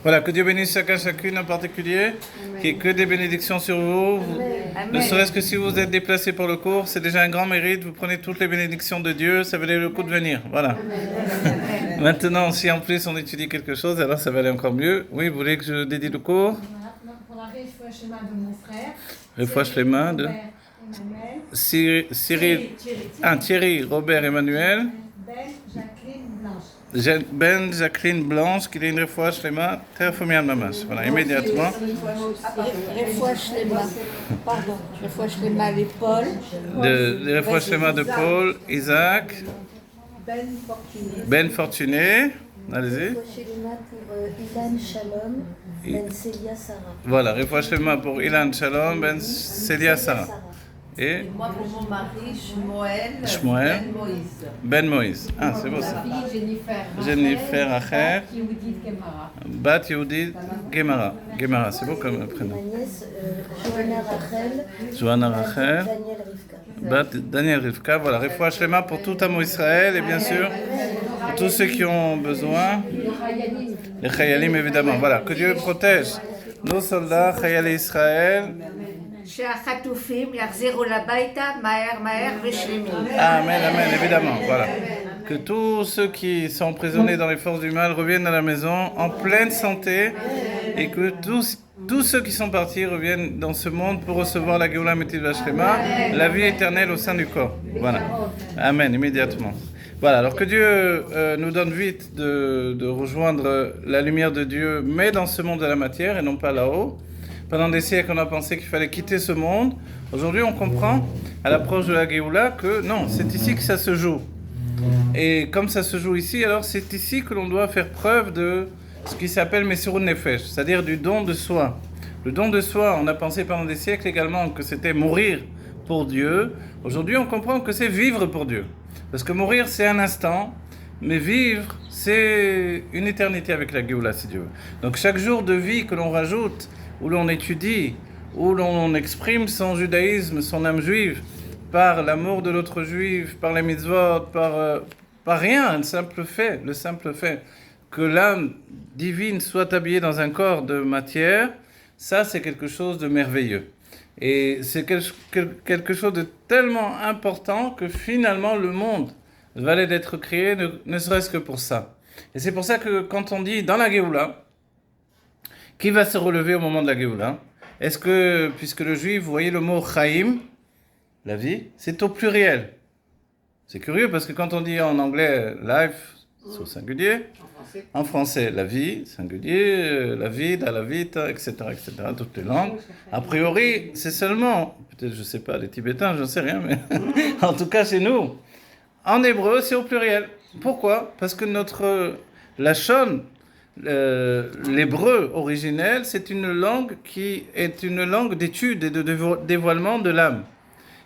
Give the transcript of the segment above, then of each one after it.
Voilà, que Dieu bénisse chacun, chacune en particulier, qu'il n'y ait que des bénédictions sur vous. Ne serait-ce que si vous êtes déplacé pour le cours, c'est déjà un grand mérite. Vous prenez toutes les bénédictions de Dieu, ça valait le coup de venir. Voilà. Maintenant, si en plus on étudie quelque chose, alors ça va aller encore mieux. Oui, vous voulez que je dédie le cours? Pour la réfoua schéma de mon frère. Réfoua schéma de Thierry, Robert, Emmanuel. Ben Jacqueline Blanche, qui est une réfoua schéma, Terfomian Mamash. Voilà, immédiatement. Réfoua schéma, pardon, réfoua schéma de Paul. De réfoua schéma de Paul, Isaac. Ben Fortuné. Allez-y. Réfoua schéma pour Ilan Shalom, Ben Célia Sarah. Voilà, réfoua schéma pour Ilan Shalom, Ben Célia Sarah. Et moi pour mon mari, Shmuel, Ben Moïse. Ah, c'est beau ça. Jennifer Acher, Bat Yehudit Gemara. Gemara, c'est beau comme prénom. Ma nièce, Johanna Rachel, Daniel Rivka. Bat Daniel Rivka. Voilà, réfoua schéma pour tout Amo Israël et bien sûr pour tous ceux qui ont besoin. Les Chayalim évidemment. Voilà, que Dieu protège nos soldats, Chayalei Israël. Amen, amen, évidemment, voilà. Que tous ceux qui sont emprisonnés dans les forces du mal reviennent à la maison en pleine santé et que tous ceux qui sont partis reviennent dans ce monde pour recevoir la Géoula Métil Vachlema, la vie éternelle au sein du corps. Voilà. Amen, immédiatement. Voilà, alors que Dieu nous donne vite de rejoindre la lumière de Dieu, mais dans ce monde de la matière et non pas là-haut. Pendant des siècles, on a pensé qu'il fallait quitter ce monde. Aujourd'hui, on comprend, à l'approche de la Géoula, que non, c'est ici que ça se joue. Et comme ça se joue ici, alors c'est ici que l'on doit faire preuve de ce qui s'appelle Messirut Nefesh, c'est-à-dire du don de soi. Le don de soi, on a pensé pendant des siècles également que c'était mourir pour Dieu. Aujourd'hui, on comprend que c'est vivre pour Dieu. Parce que mourir, c'est un instant, mais vivre, c'est une éternité avec la Géoula, si Dieu veut. Donc chaque jour de vie que l'on rajoute, où l'on étudie, où l'on exprime son judaïsme, son âme juive, par l'amour de l'autre juif, par les mitzvot, par rien, le simple fait que l'âme divine soit habillée dans un corps de matière, ça c'est quelque chose de merveilleux. Et c'est quelque chose de tellement important que finalement le monde valait d'être créé, ne serait-ce que pour ça. Et c'est pour ça que quand on dit dans la Géoula, qui va se relever au moment de la Géoula? Est-ce que, puisque le juif, vous voyez le mot Chaim, la vie, c'est au pluriel. C'est curieux parce que quand on dit en anglais life, c'est au singulier. En français, la vie, singulier, la vida, la vita, etc., toutes les langues. A priori, c'est seulement, peut-être, je ne sais pas, les Tibétains, je ne sais rien, mais en tout cas chez nous, en hébreu, c'est au pluriel. Pourquoi? Parce que la shon, l'hébreu originel, c'est une langue qui est une langue d'étude et de dévoilement de l'âme.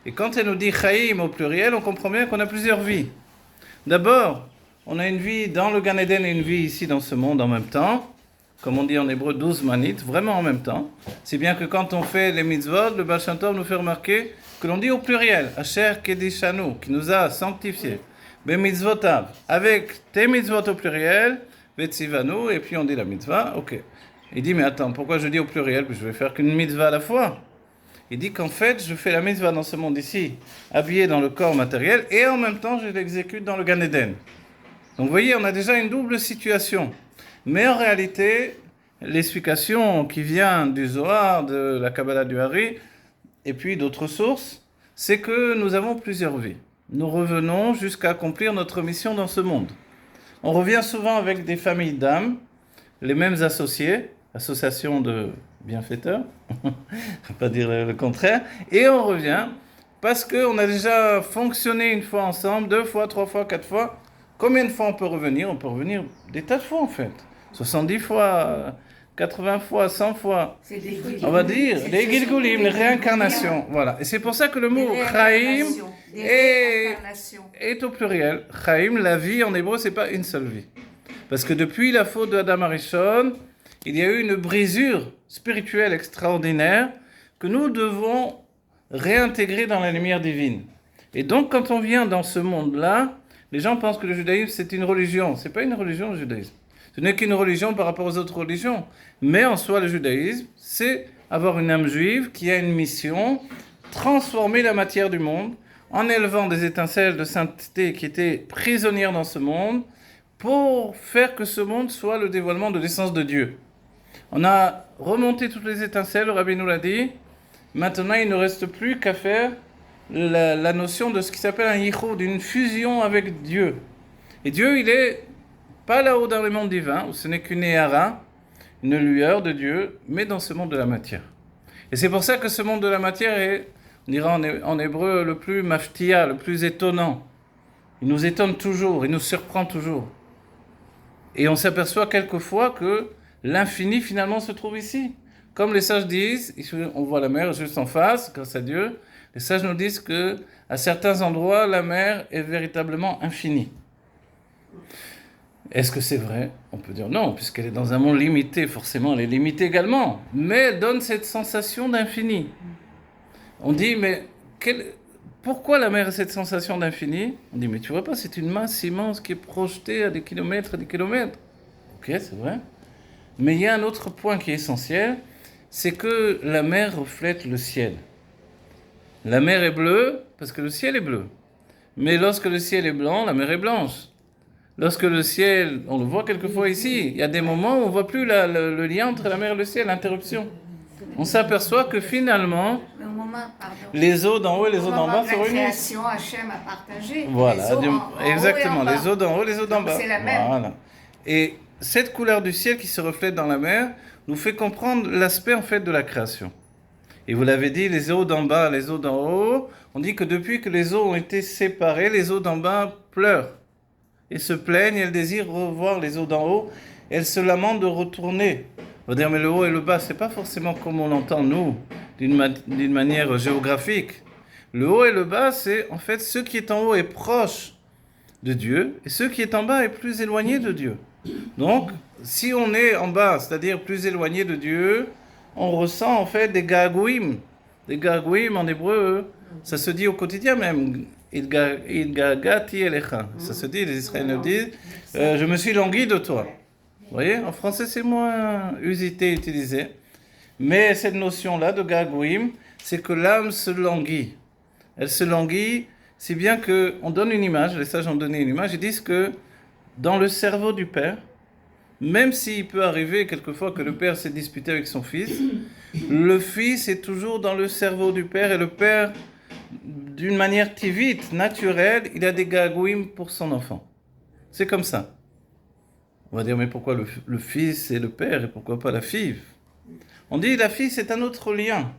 Et quand elle nous dit Chaim au pluriel, on comprend bien qu'on a plusieurs vies. D'abord, on a une vie dans le Gan Eden et une vie ici dans ce monde en même temps. Comme on dit en hébreu, 12 manit, vraiment en même temps. C'est bien que quand on fait les mitzvot, le Baal Shem Tov nous fait remarquer que l'on dit au pluriel, Asher Kedishanu, qui nous a sanctifiés, Be mitzvotav, avec tes mitzvot au pluriel, Vetzivanu, et puis on dit la mitzvah, ok. Il dit, mais attends, pourquoi je dis au pluriel, que je vais faire qu'une mitzvah à la fois? Il dit qu'en fait, je fais la mitzvah dans ce monde ici, habillé dans le corps matériel, et en même temps, je l'exécute dans le Gan Eden. Donc vous voyez, on a déjà une double situation. Mais en réalité, l'explication qui vient du Zohar, de la Kabbalah du Hari, et puis d'autres sources, c'est que nous avons plusieurs vies. Nous revenons jusqu'à accomplir notre mission dans ce monde. On revient souvent avec des familles d'âmes, les mêmes associés, associations de bienfaiteurs, on ne va pas dire le contraire, et on revient parce qu'on a déjà fonctionné une fois ensemble, 2 fois, 3 fois, 4 fois. Combien de fois on peut revenir? On peut revenir des tas de fois en fait. 70 fois, 80 fois, 100 fois. On va dire les Gilgulim, les réincarnations. Voilà. Et c'est pour ça que le mot Chaim est au pluriel. Chaim, la vie en hébreu, c'est pas une seule vie. Parce que depuis la faute de Adam Arishon, il y a eu une brisure spirituelle extraordinaire que nous devons réintégrer dans la lumière divine. Et donc, quand on vient dans ce monde-là, les gens pensent que le judaïsme, c'est une religion. C'est pas une religion, le judaïsme. Ce n'est qu'une religion par rapport aux autres religions. Mais en soi, le judaïsme, c'est avoir une âme juive qui a une mission, transformer la matière du monde en élevant des étincelles de sainteté qui étaient prisonnières dans ce monde pour faire que ce monde soit le dévoilement de l'essence de Dieu. On a remonté toutes les étincelles, le Rabbi nous l'a dit. Maintenant, il ne reste plus qu'à faire la notion de ce qui s'appelle un yichud, d'une fusion avec Dieu. Et Dieu, il est pas là-haut dans le monde divin, où ce n'est qu'une éhara, une lueur de Dieu, mais dans ce monde de la matière. Et c'est pour ça que ce monde de la matière est, on dira en hébreu, le plus maftia, le plus étonnant. Il nous étonne toujours, il nous surprend toujours. Et on s'aperçoit quelquefois que l'infini finalement se trouve ici. Comme les sages disent, on voit la mer juste en face, grâce à Dieu, les sages nous disent que à certains endroits, la mer est véritablement infinie. Est-ce que c'est vrai? On peut dire non, puisqu'elle est dans un monde limité, forcément elle est limitée également, mais elle donne cette sensation d'infini. On dit, mais pourquoi la mer a cette sensation d'infini? On dit, mais tu vois pas, c'est une masse immense qui est projetée à des kilomètres et des kilomètres. Ok, c'est vrai. Mais il y a un autre point qui est essentiel, c'est que la mer reflète le ciel. La mer est bleue parce que le ciel est bleu. Mais lorsque le ciel est blanc, la mer est blanche. Lorsque le ciel, on le voit quelquefois ici, il y a des moments où on ne voit plus le lien entre la mer et le ciel, l'interruption. On s'aperçoit que finalement, les eaux d'en haut et les eaux d'en bas se réunissent. La création, Hachem a partagé. Voilà, exactement, les les eaux d'en haut et les eaux d'en bas. C'est la même. Voilà. Et cette couleur du ciel qui se reflète dans la mer nous fait comprendre l'aspect en fait de la création. Et vous l'avez dit, les eaux d'en bas, les eaux d'en haut, on dit que depuis que les eaux ont été séparées, les eaux d'en bas pleurent. Elles se plaignent, elles désirent revoir les eaux d'en haut, elles se lamentent de retourner. On va dire, mais le haut et le bas, c'est pas forcément comme on l'entend, nous, d'une manière géographique. Le haut et le bas, c'est en fait ce qui est en haut est proche de Dieu, et ce qui est en bas est plus éloigné de Dieu. Donc, si on est en bas, c'est-à-dire plus éloigné de Dieu, on ressent en fait des gagouim. Des gagouim en hébreu, ça se dit au quotidien même. Idgagati elecha. Ça se dit, les Israéliens disent, je me suis langui de toi. Vous voyez, en français c'est moins usité, utilisé. Mais cette notion-là de gagouim, c'est que l'âme se languit. Elle se languit, si bien qu'on donne une image, les sages ont donné une image, ils disent que dans le cerveau du père, même s'il peut arriver quelquefois que le père s'est disputé avec son fils, le fils est toujours dans le cerveau du père et le père, d'une manière tivite, naturelle, il a des gagouim pour son enfant. C'est comme ça. On va dire, mais pourquoi le fils et le père et pourquoi pas la fille? On dit, la fille, c'est un autre lien.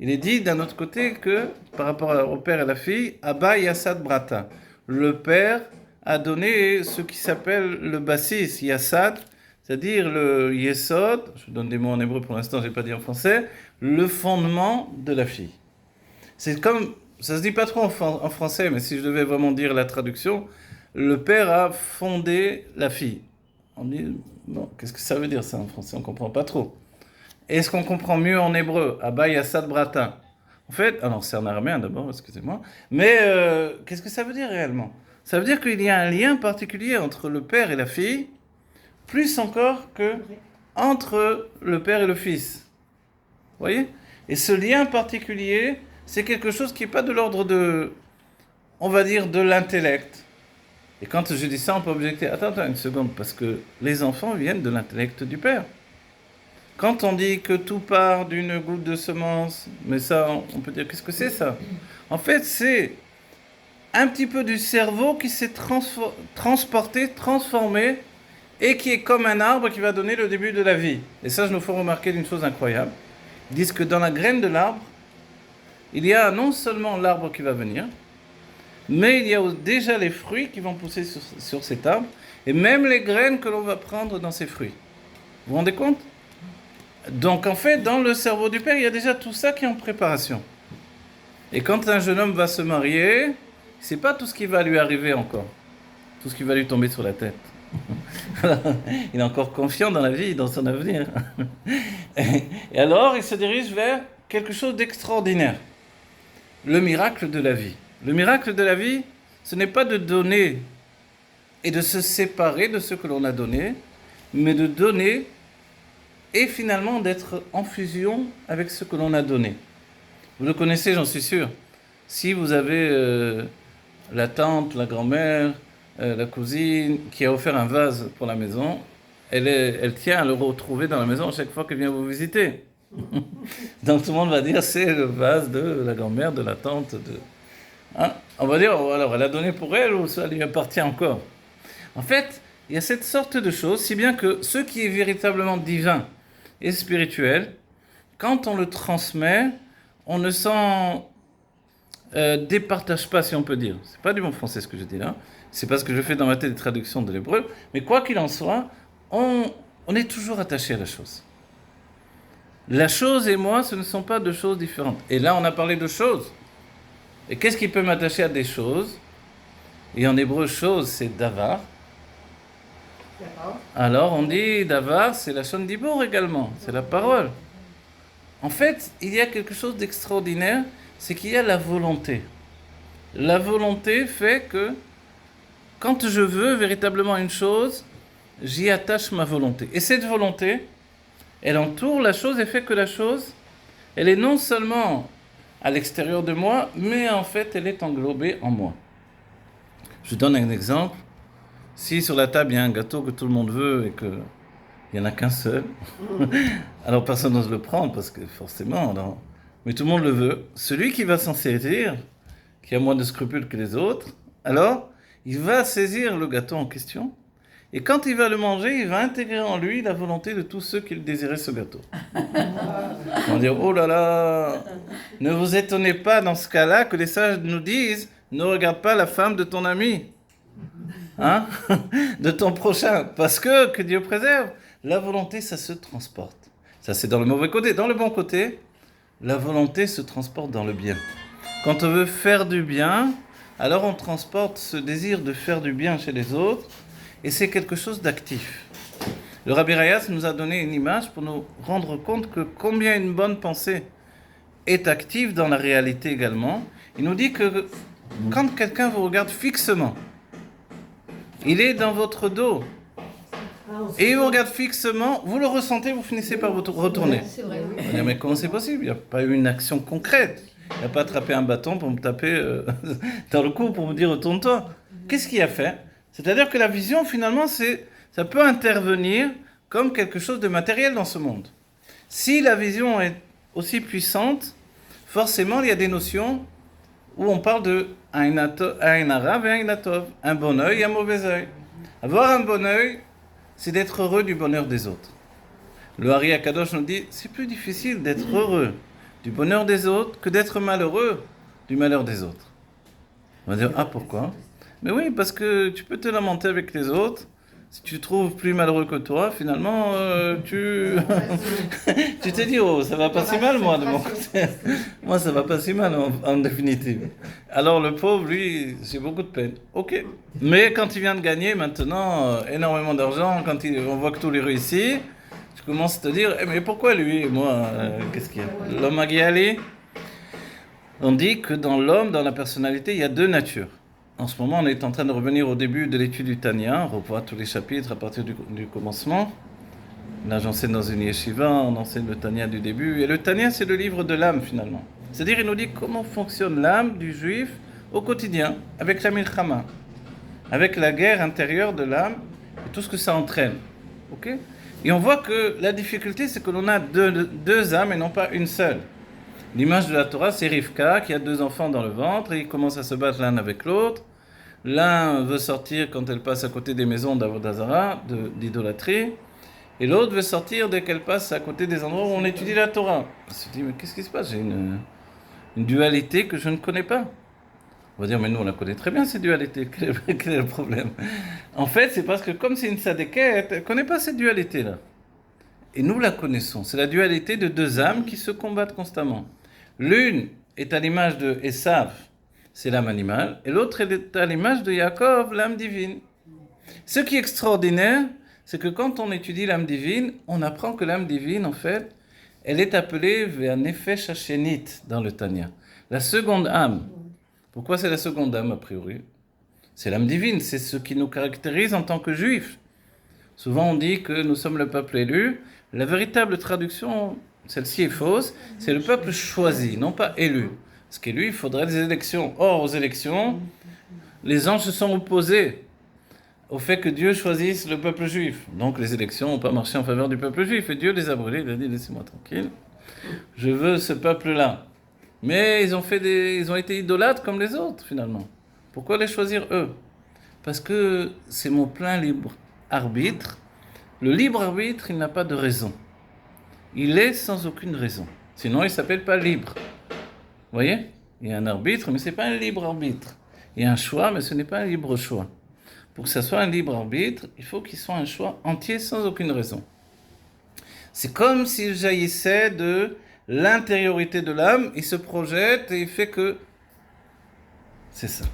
Il est dit d'un autre côté que, par rapport au père et à la fille, Abba Yassad Brata. Le père a donné ce qui s'appelle le bassis, Yassad, c'est-à-dire le Yesod, je donne des mots en hébreu pour l'instant, je n'ai pas dit en français, le fondement de la fille. C'est comme, ça se dit pas trop en français, mais si je devais vraiment dire la traduction, le père a fondé la fille. On dit, bon, qu'est-ce que ça veut dire ça en français? On comprend pas trop. Est-ce qu'on comprend mieux en hébreu? Abba Yassad Brata. En fait, alors c'est en araméen d'abord, excusez-moi, mais qu'est-ce que ça veut dire réellement? Ça veut dire qu'il y a un lien particulier entre le père et la fille, plus encore que entre le père et le fils. Vous voyez? Et ce lien particulier, c'est quelque chose qui n'est pas de l'ordre de, on va dire, de l'intellect. Et quand je dis ça, on peut objecter, attends une seconde, parce que les enfants viennent de l'intellect du père. Quand on dit que tout part d'une goutte de semence, mais ça, on peut dire, qu'est-ce que c'est ça? En fait, c'est un petit peu du cerveau qui s'est transporté, transformé, et qui est comme un arbre qui va donner le début de la vie. Et ça, je nous fais remarquer d'une chose incroyable. Ils disent que dans la graine de l'arbre, il y a non seulement l'arbre qui va venir, mais il y a déjà les fruits qui vont pousser sur cet arbre, et même les graines que l'on va prendre dans ces fruits. Vous vous rendez compte? Donc en fait, dans le cerveau du père, il y a déjà tout ça qui est en préparation. Et quand un jeune homme va se marier, c'est pas tout ce qui va lui arriver encore, tout ce qui va lui tomber sur la tête. Il est encore confiant dans la vie, dans son avenir. Et alors, il se dirige vers quelque chose d'extraordinaire. Le miracle de la vie. Le miracle de la vie, ce n'est pas de donner et de se séparer de ce que l'on a donné, mais de donner et finalement d'être en fusion avec ce que l'on a donné. Vous le connaissez, j'en suis sûr. Si vous avez la tante, la grand-mère, la cousine qui a offert un vase pour la maison, elle tient à le retrouver dans la maison à chaque fois qu'elle vient vous visiter. Donc tout le monde va dire c'est le vase de la grand-mère, de la tante. Hein? On va dire alors elle a donné pour elle ou ça lui appartient encore. En fait, il y a cette sorte de choses, si bien que ce qui est véritablement divin et spirituel, quand on le transmet, on ne s'en départage pas, si on peut dire. C'est pas du bon français ce que je dis là. C'est pas ce que je fais dans ma tête des traductions de l'hébreu. Mais quoi qu'il en soit, on est toujours attaché à la chose. La chose et moi, ce ne sont pas deux choses différentes. Et là, on a parlé de choses. Et qu'est-ce qui peut m'attacher à des choses? Et en hébreu, chose, c'est davar. Alors, on dit davar, c'est la shon dibour également. C'est la parole. En fait, il y a quelque chose d'extraordinaire, c'est qu'il y a la volonté. La volonté fait que, quand je veux véritablement une chose, j'y attache ma volonté. Et cette volonté, elle entoure la chose et fait que la chose, elle est non seulement à l'extérieur de moi, mais en fait, elle est englobée en moi. Je donne un exemple. Si sur la table, il y a un gâteau que tout le monde veut et qu'il n'y en a qu'un seul, alors personne n'ose le prendre parce que forcément, non. Mais tout le monde le veut. Celui qui va s'en saisir, qui a moins de scrupules que les autres, alors il va saisir le gâteau en question. Et quand il va le manger, il va intégrer en lui la volonté de tous ceux qui désiraient ce gâteau. On va dire, oh là là, ne vous étonnez pas dans ce cas-là que les sages nous disent, ne regarde pas la femme de ton ami, hein, de ton prochain, parce que Dieu préserve, la volonté, ça se transporte. Ça, c'est dans le mauvais côté. Dans le bon côté, la volonté se transporte dans le bien. Quand on veut faire du bien, alors on transporte ce désir de faire du bien chez les autres, et c'est quelque chose d'actif. Le Rabbi Rayas nous a donné une image pour nous rendre compte que combien une bonne pensée est active dans la réalité également. Il nous dit que quand quelqu'un vous regarde fixement, il est dans votre dos, et il vous regarde fixement, vous le ressentez, vous finissez par vous retourner. C'est vrai, oui. On va dire, mais comment c'est possible? Il n'y a pas eu une action concrète. Il n'a pas attrapé un bâton pour me taper dans le cou pour me dire retourne-toi. Qu'est-ce qu'il a fait? C'est-à-dire que la vision, finalement, ça peut intervenir comme quelque chose de matériel dans ce monde. Si la vision est aussi puissante, forcément, il y a des notions où on parle de un arav et un atov, un bon œil et un mauvais œil. Avoir un bon œil, c'est d'être heureux du bonheur des autres. Le Hari Akadosh nous dit, c'est plus difficile d'être heureux du bonheur des autres que d'être malheureux du malheur des autres. On va dire, ah pourquoi? Mais oui, parce que tu peux te lamenter avec les autres. Si tu te trouves plus malheureux que toi, finalement, tu te dis, oh, ça va pas si mal, moi, de mon côté. Moi, ça va pas si mal, en définitive. Alors, le pauvre, lui, j'ai beaucoup de peine. Ok. Mais quand il vient de gagner, maintenant, énormément d'argent, quand on voit que tous les réussit, tu commences à te dire, mais pourquoi lui et moi, qu'est-ce qu'il y a? L'homme a guéri. On dit que dans l'homme, dans la personnalité, il y a deux natures. En ce moment, on est en train de revenir au début de l'étude du Tanya, on revoit tous les chapitres à partir du commencement. Là, j'enseigne dans une yeshiva, on enseigne le Tanya du début. Et le Tanya, c'est le livre de l'âme, finalement. C'est-à-dire, il nous dit comment fonctionne l'âme du juif au quotidien, avec la milchama, avec la guerre intérieure de l'âme et tout ce que ça entraîne. Ok? Et on voit que la difficulté, c'est que l'on a deux âmes et non pas une seule. L'image de la Torah, c'est Rivka qui a deux enfants dans le ventre et ils commencent à se battre l'un avec l'autre. L'un veut sortir quand elle passe à côté des maisons d'Avodazara, d'idolâtrie, et l'autre veut sortir dès qu'elle passe à côté des endroits où on étudie la Torah. On se dit, mais qu'est-ce qui se passe? J'ai une dualité que je ne connais pas. On va dire, mais nous on la connaît très bien cette dualité, quel est le problème? En fait, c'est parce que comme c'est une sadéquette, elle ne connaît pas cette dualité-là. Et nous la connaissons. C'est la dualité de deux âmes qui se combattent constamment. L'une est à l'image de Esav, c'est l'âme animale, et l'autre est à l'image de Yaakov, l'âme divine. Ce qui est extraordinaire, c'est que quand on étudie l'âme divine, on apprend que l'âme divine, en fait, elle est appelée vers Nefesh Hashenit dans le Tanya. La seconde âme. Pourquoi c'est la seconde âme, a priori? C'est l'âme divine, c'est ce qui nous caractérise en tant que juifs. Souvent on dit que nous sommes le peuple élu. La véritable traduction, celle-ci est fausse, c'est le peuple choisi, non pas élu. Parce qu'élu, il faudrait des élections. Or, aux élections, les anges se sont opposés au fait que Dieu choisisse le peuple juif. Donc les élections n'ont pas marché en faveur du peuple juif. Et Dieu les a brûlés, il a dit laissez-moi tranquille, je veux ce peuple-là. Mais ils ont été idolâtres comme les autres finalement. Pourquoi les choisir eux? Parce que c'est mon plein libre arbitre. Le libre arbitre, il n'a pas de raison. Il est sans aucune raison. Sinon, il ne s'appelle pas libre. Vous voyez? Il y a un arbitre, mais ce n'est pas un libre arbitre. Il y a un choix, mais ce n'est pas un libre choix. Pour que ça soit un libre arbitre, il faut qu'il soit un choix entier sans aucune raison. C'est comme s'il jaillissait de l'intériorité de l'âme, il se projette et il fait que... C'est ça.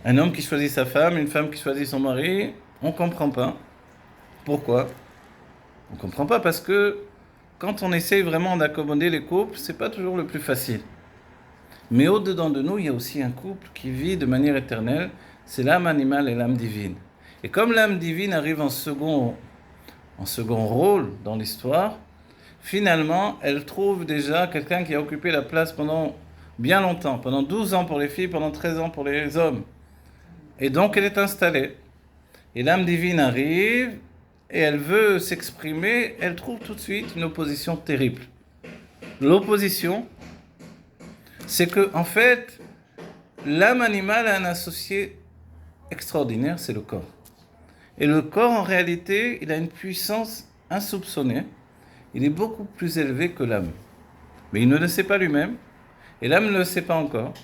Un homme qui choisit sa femme, une femme qui choisit son mari, on ne comprend pas. Pourquoi? On ne comprend pas parce que quand on essaye vraiment d'accommoder les couples, ce n'est pas toujours le plus facile. Mais au-dedans de nous, il y a aussi un couple qui vit de manière éternelle, c'est l'âme animale et l'âme divine. Et comme l'âme divine arrive en second rôle dans l'histoire, finalement, elle trouve déjà quelqu'un qui a occupé la place pendant bien longtemps, pendant 12 ans pour les filles, pendant 13 ans pour les hommes. Et donc, elle est installée. Et l'âme divine arrive, et elle veut s'exprimer, elle trouve tout de suite une opposition terrible. L'opposition, c'est que, en fait, l'âme animale a un associé extraordinaire, c'est le corps. Et le corps, en réalité, il a une puissance insoupçonnée. Il est beaucoup plus élevé que l'âme. Mais il ne le sait pas lui-même, et l'âme ne le sait pas encore.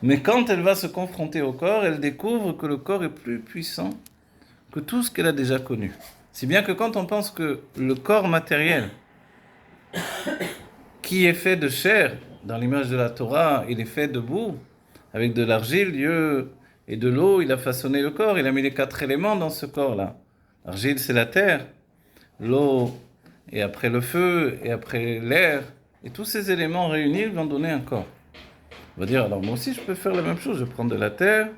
Mais quand elle va se confronter au corps, elle découvre que le corps est plus puissant que tout ce qu'elle a déjà connu. Si bien que quand on pense que le corps matériel, qui est fait de chair, dans l'image de la Torah, il est fait de boue, avec de l'argile, Dieu, et de l'eau, il a façonné le corps, il a mis les 4 éléments dans ce corps-là. L'argile, c'est la terre, l'eau, et après le feu, et après l'air, et tous ces éléments réunis vont donner un corps. On va dire, alors moi aussi je peux faire la même chose, je prends de la terre,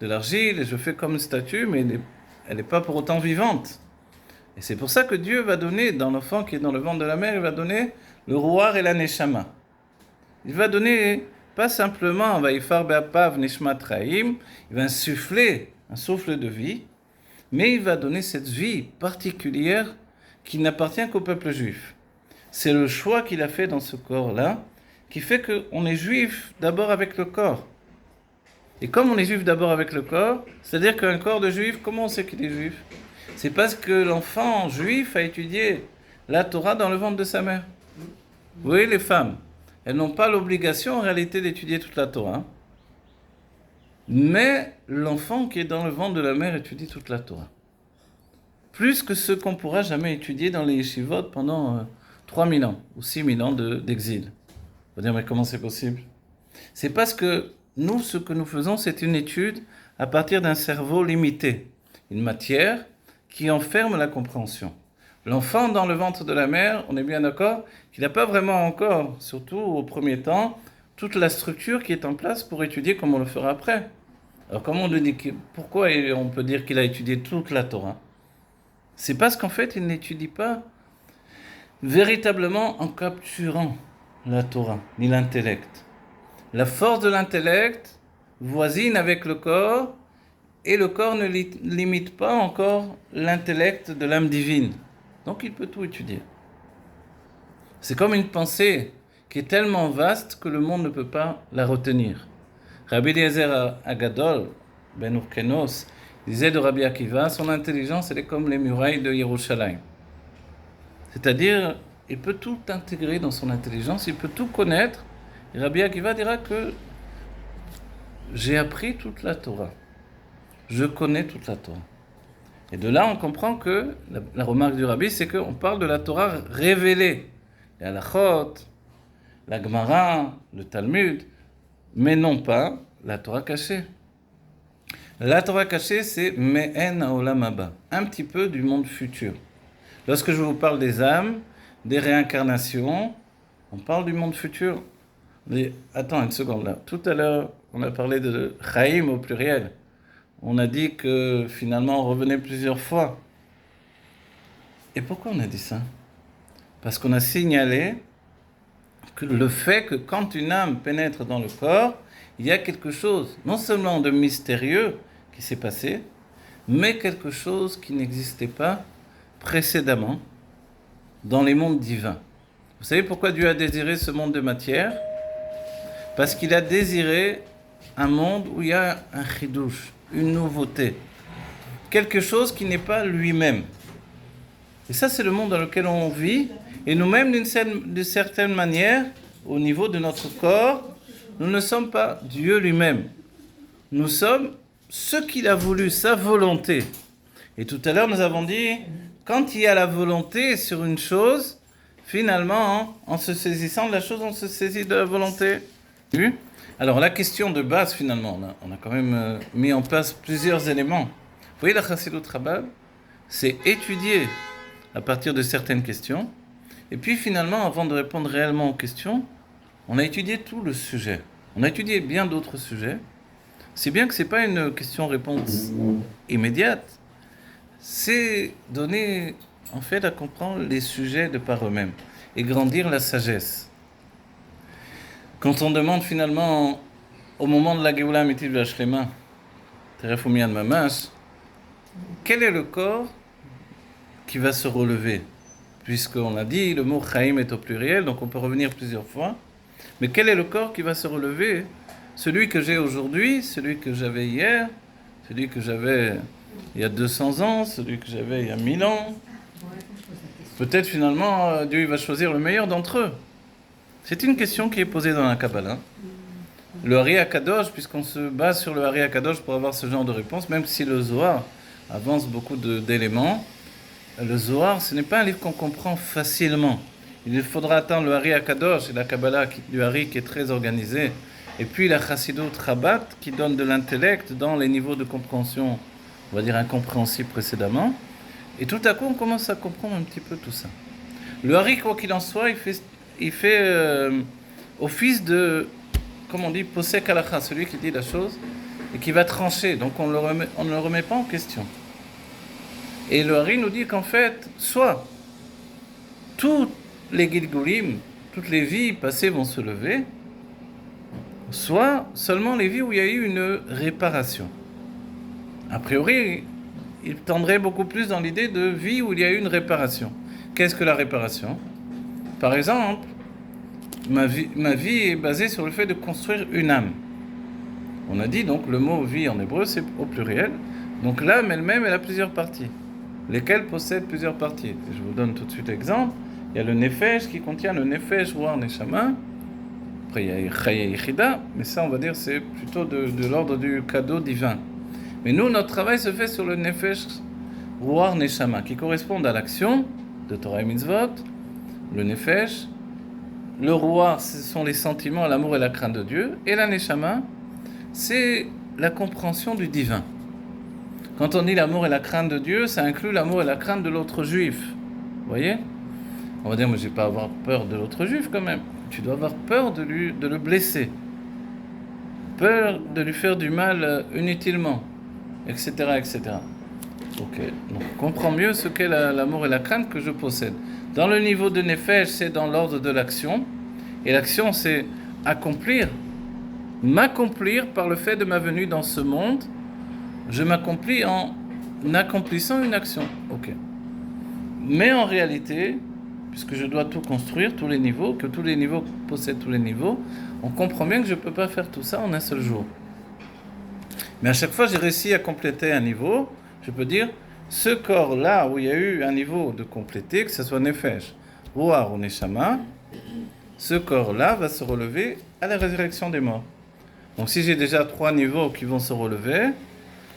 de l'argile, et je fais comme une statue, mais elle n'est pas pour autant vivante. Et c'est pour ça que Dieu va donner, dans l'enfant qui est dans le ventre de la mère, il va donner le rouar et la neshama. Il va donner, pas simplement, vaïfar be'apav neshmat chaim, il va insuffler un souffle de vie, mais il va donner cette vie particulière qui n'appartient qu'au peuple juif. C'est le choix qu'il a fait dans ce corps-là, qui fait qu'on est juif d'abord avec le corps. Et comme on est juif d'abord avec le corps, c'est-à-dire qu'un corps de juif, comment on sait qu'il est juif? C'est parce que l'enfant juif a étudié la Torah dans le ventre de sa mère. Vous voyez, les femmes, elles n'ont pas l'obligation en réalité d'étudier toute la Torah. Mais l'enfant qui est dans le ventre de la mère étudie toute la Torah. Plus que ce qu'on pourra jamais étudier dans les yeshivot pendant 3000 ans ou 6000 ans d'exil. On va dire, mais comment c'est possible? C'est parce que nous, ce que nous faisons, c'est une étude à partir d'un cerveau limité. Une matière qui enferme la compréhension. L'enfant dans le ventre de la mère, on est bien d'accord qu'il n'a pas vraiment encore, surtout au premier temps, toute la structure qui est en place pour étudier comme on le fera après. Alors pourquoi on peut dire qu'il a étudié toute la Torah? C'est parce qu'en fait, il n'étudie pas véritablement en capturant la Torah, ni l'intellect. La force de l'intellect voisine avec le corps, et le corps ne limite pas encore l'intellect de l'âme divine. Donc il peut tout étudier. C'est comme une pensée qui est tellement vaste que le monde ne peut pas la retenir. Rabbi Eliezer Agadol, Ben Urkenos, disait de Rabbi Akiva, son intelligence elle est comme les murailles de Yerushalayim. C'est-à-dire, il peut tout intégrer dans son intelligence, il peut tout connaître. Et Rabbi Akiva dira que j'ai appris toute la Torah. Je connais toute la Torah. Et de là, on comprend que la remarque du Rabbi, c'est qu'on parle de la Torah révélée. La Halachot, la Gemara, le Talmud, mais non pas la Torah cachée. La Torah cachée, c'est Me'en Haolam Haba, un petit peu du monde futur. Lorsque je vous parle des âmes, des réincarnations, on parle du monde futur. Mais attends une seconde là. Tout à l'heure, on a parlé de Chaim au pluriel. on a dit que finalement on revenait plusieurs fois. Et pourquoi on a dit ça? Parce qu'on a signalé que le fait que quand une âme pénètre dans le corps, il y a quelque chose, non seulement de mystérieux qui s'est passé, mais quelque chose qui n'existait pas précédemment dans les mondes divins. Vous savez pourquoi Dieu a désiré ce monde de matière? Parce qu'il a désiré un monde où il y a un chidouche, une nouveauté, quelque chose qui n'est pas lui-même. Et ça, c'est le monde dans lequel on vit. Et nous-mêmes, d'une certaine manière, au niveau de notre corps, nous ne sommes pas Dieu lui-même. Nous sommes ce qu'il a voulu, sa volonté. Et tout à l'heure, nous avons dit, quand il y a la volonté sur une chose, finalement, en se saisissant de la chose, on se saisit de la volonté. Oui. Alors, la question de base, finalement, on a quand même mis en place plusieurs éléments. Vous voyez, la Chassidut Chabad, c'est étudier à partir de certaines questions. Et puis, finalement, avant de répondre réellement aux questions, on a étudié tout le sujet. On a étudié bien d'autres sujets. C'est bien que ce n'est pas une question-réponse immédiate. C'est donner, en fait, à comprendre les sujets de par eux-mêmes et grandir la sagesse. Quand on demande finalement, au moment de la Géoula Amitit de Hashlema, Terefumian Mamash, quel est le corps qui va se relever? Puisqu'on a dit, le mot Chaim est au pluriel, donc on peut revenir plusieurs fois. Mais quel est le corps qui va se relever? Celui que j'ai aujourd'hui, celui que j'avais hier, celui que j'avais il y a 200 ans, celui que j'avais il y a 1000 ans. Peut-être finalement, Dieu va choisir le meilleur d'entre eux. C'est une question qui est posée dans la Kabbalah. Le Hari HaKadosh, puisqu'on se base sur le Hari HaKadosh pour avoir ce genre de réponse, même si le Zohar avance beaucoup d'éléments, le Zohar, ce n'est pas un livre qu'on comprend facilement. Il faudra attendre le Hari HaKadosh et la Kabbalah du Hari qui est très organisée, et puis la Chassidut Chabad qui donne de l'intellect dans les niveaux de compréhension, on va dire incompréhensibles précédemment. Et tout à coup, on commence à comprendre un petit peu tout ça. Le Hari, quoi qu'il en soit, il fait office de, comme on dit, posek halacha, celui qui dit la chose et qui va trancher. Donc on ne le remet pas en question. Et le Hari nous dit qu'en fait, soit toutes les Gilgulim, toutes les vies passées vont se lever, soit seulement les vies où il y a eu une réparation. A priori, il tendrait beaucoup plus dans l'idée de vie où il y a eu une réparation. Qu'est-ce que la réparation? Par exemple, ma vie est basée sur le fait de construire une âme. On a dit donc le mot vie en hébreu c'est au pluriel. Donc l'âme elle-même elle a plusieurs parties, lesquelles possèdent plusieurs parties. Je vous donne tout de suite l'exemple. Il y a le nefesh qui contient le nefesh, ruach, neshama. Après il y a chaya yichida, mais ça on va dire c'est plutôt de l'ordre du cadeau divin. Mais nous notre travail se fait sur le nefesh, ruach, neshama, qui correspondent à l'action de Torah et Mitzvot. Le nefesh, le ruach, ce sont les sentiments, l'amour et la crainte de Dieu, et la neshama, c'est la compréhension du divin. Quand on dit l'amour et la crainte de Dieu, ça inclut l'amour et la crainte de l'autre juif. Vous voyez? On va dire, mais je ne vais pas avoir peur de l'autre juif quand même. Tu dois avoir peur de le blesser, peur de lui faire du mal inutilement, etc., etc. Ok, donc on comprend mieux ce qu'est l'amour et la crainte que je possède. Dans le niveau de Nefesh, c'est dans l'ordre de l'action. Et l'action, c'est m'accomplir par le fait de ma venue dans ce monde. Je m'accomplis en accomplissant une action. Ok. Mais en réalité, puisque je dois tout construire, tous les niveaux, que tous les niveaux possèdent tous les niveaux, on comprend bien que je ne peux pas faire tout ça en un seul jour. Mais à chaque fois, j'ai réussi à compléter un niveau. Je peux dire, ce corps-là, où il y a eu un niveau de compléter, que ce soit Nefesh, Ruach ou Neshama, ce corps-là va se relever à la résurrection des morts. Donc si j'ai déjà 3 niveaux qui vont se relever,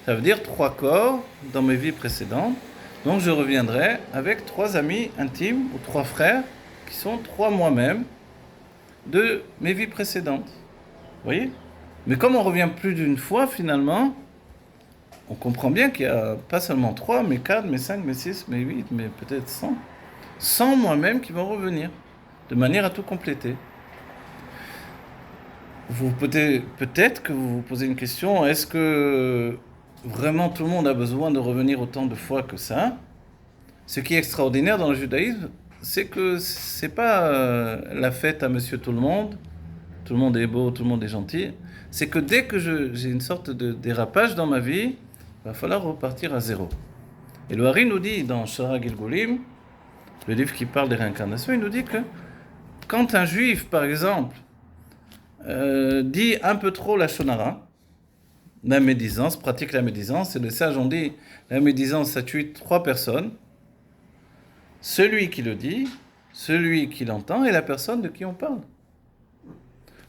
ça veut dire 3 corps dans mes vies précédentes. Donc je reviendrai avec 3 amis intimes ou 3 frères qui sont 3 moi-même de mes vies précédentes. Vous voyez? Mais comme on revient plus d'une fois finalement, on comprend bien qu'il n'y a pas seulement 3, mais 4, mais 5, mais 6, mais 8, mais peut-être 100. 100 moi-même qui vont revenir, de manière à tout compléter. Peut-être que vous vous posez une question, est-ce que vraiment tout le monde a besoin de revenir autant de fois que ça. Ce qui est extraordinaire dans le judaïsme, c'est que c'est pas la fête à monsieur tout le monde est beau, tout le monde est gentil. C'est que dès que j'ai une sorte de dérapage dans ma vie, il va falloir repartir à zéro. Et le Hari nous dit dans Shara Gilgulim, le livre qui parle des réincarnations, il nous dit que quand un juif, par exemple, dit un peu trop la shonara, la médisance, pratique la médisance, et les sages ont dit la médisance, ça tue 3 personnes. Celui qui le dit, celui qui l'entend et la personne de qui on parle.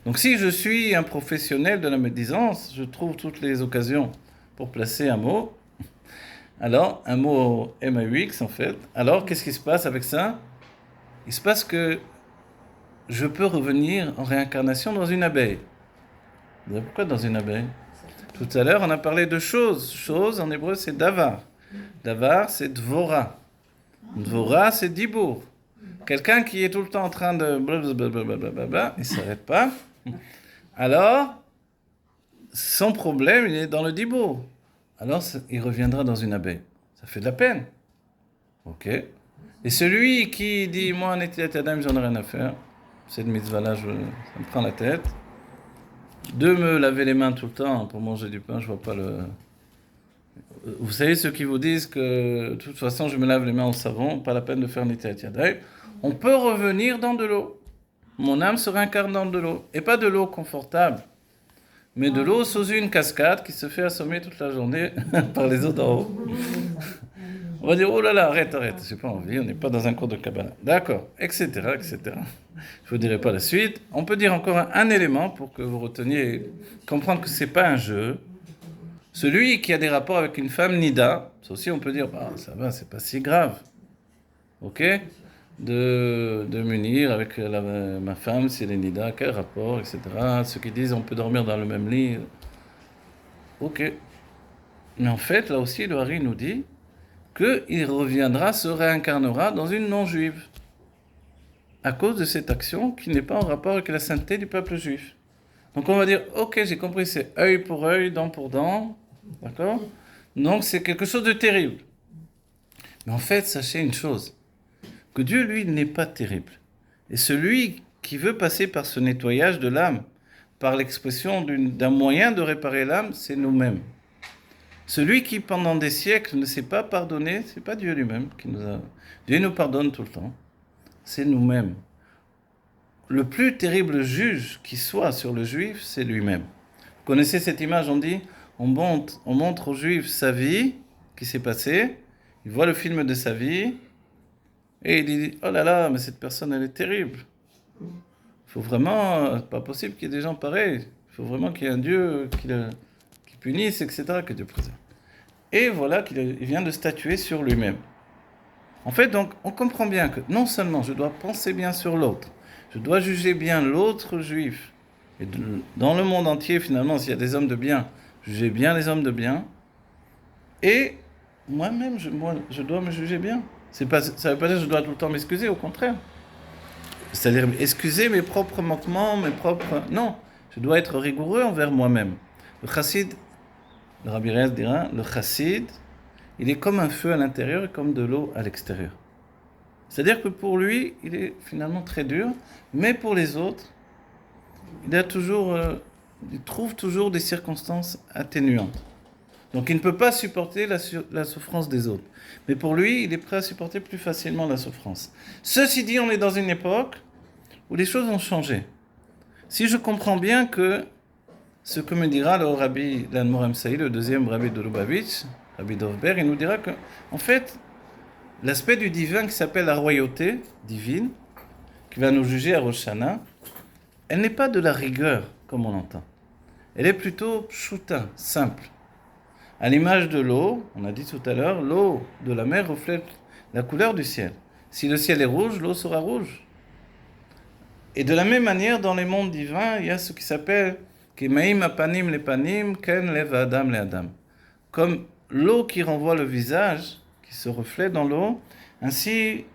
Donc si je suis un professionnel de la médisance, je trouve toutes les occasions pour placer un mot. Alors, un mot MAUX en fait. Alors, qu'est-ce qui se passe avec ça? Il se passe que je peux revenir en réincarnation dans une abeille. Vous savez pourquoi dans une abeille? Tout à l'heure, on a parlé de choses. Chose, en hébreu, c'est davar. Davar, c'est dvora. Dvora, c'est dibour. Quelqu'un qui est tout le temps en train de blablabla, il ne s'arrête pas. Alors, son problème, il est dans le dibour. Alors, il reviendra dans une abeille. Ça fait de la peine. Ok. Et celui qui dit, moi, en état Adam, j'en ai rien à faire. Cette mitzvah-là, ça me prend la tête. De me laver les mains tout le temps pour manger du pain, je vois pas le... Vous savez, ceux qui vous disent que de toute façon je me lave les mains au savon, pas la peine de faire Nitiat Yadayim, on peut revenir dans de l'eau. Mon âme se réincarne dans de l'eau. Et pas de l'eau confortable, mais de l'eau sous une cascade qui se fait assommer toute la journée par les eaux d'en haut. On va dire, oh là là, arrête, j'ai pas envie, on n'est pas dans un cours de Kabbalah. D'accord, etc. Je vous dirai pas la suite. On peut dire encore un élément pour que vous reteniez, comprendre que c'est pas un jeu. Celui qui a des rapports avec une femme nida, ça aussi on peut dire, bah, ça va, c'est pas si grave. Ok? De m'unir avec ma femme, si elle est nida, quel rapport, etc. Ceux qui disent on peut dormir dans le même lit. Ok. Mais en fait, là aussi, le Hari nous dit qu'il reviendra, se réincarnera dans une non-juive. À cause de cette action qui n'est pas en rapport avec la sainteté du peuple juif. Donc on va dire, ok, j'ai compris, c'est œil pour œil, dent pour dent. D'accord? Donc c'est quelque chose de terrible. Mais en fait, sachez une chose, que Dieu, lui, n'est pas terrible. Et celui qui veut passer par ce nettoyage de l'âme, par l'expression d'un moyen de réparer l'âme, c'est nous-mêmes. Celui qui, pendant des siècles, ne s'est pas pardonné, c'est pas Dieu lui-même qui nous a... Dieu nous pardonne tout le temps. C'est nous-mêmes. Le plus terrible juge qui soit sur le juif, c'est lui-même. Vous connaissez cette image, on dit, on montre au juif sa vie, qui s'est passée, il voit le film de sa vie, et il dit, oh là là, mais cette personne, elle est terrible. Il faut vraiment, c'est pas possible qu'il y ait des gens pareils. Il faut vraiment qu'il y ait un Dieu qui punisse, etc., que Dieu préserve. Et voilà qu'il vient de statuer sur lui-même. En fait, donc, on comprend bien que non seulement je dois penser bien sur l'autre, je dois juger bien l'autre juif. Et dans le monde entier, finalement, s'il y a des hommes de bien, juger bien les hommes de bien. Et moi-même, je dois me juger bien. Ça ne veut pas dire que je dois tout le temps m'excuser, au contraire. C'est-à-dire excuser mes propres manquements, Non, je dois être rigoureux envers moi-même. Le chassid, le Rabbi Rez dira, le chassid, il est comme un feu à l'intérieur et comme de l'eau à l'extérieur. C'est-à-dire que pour lui, il est finalement très dur, mais pour les autres, il trouve toujours des circonstances atténuantes. Donc il ne peut pas supporter la souffrance des autres. Mais pour lui, il est prêt à supporter plus facilement la souffrance. Ceci dit, on est dans une époque où les choses ont changé. Si je comprends bien que ce que me dira le Rabbi Lanmor Amsaï, le deuxième Rabbi de Lubavitch, Rabbi Dovber, il nous dira que, en fait, l'aspect du divin qui s'appelle la royauté divine, qui va nous juger à Rosh Hashanah, elle n'est pas de la rigueur, comme on l'entend. Elle est plutôt pshuta, simple. À l'image de l'eau, on a dit tout à l'heure, l'eau de la mer reflète la couleur du ciel. Si le ciel est rouge, l'eau sera rouge. Et de la même manière, dans les mondes divins, il y a ce qui s'appelle Kemaim apanim lepanim, ken lev adam le adam. Comme l'eau qui renvoie le visage, qui se reflète dans l'eau, ainsi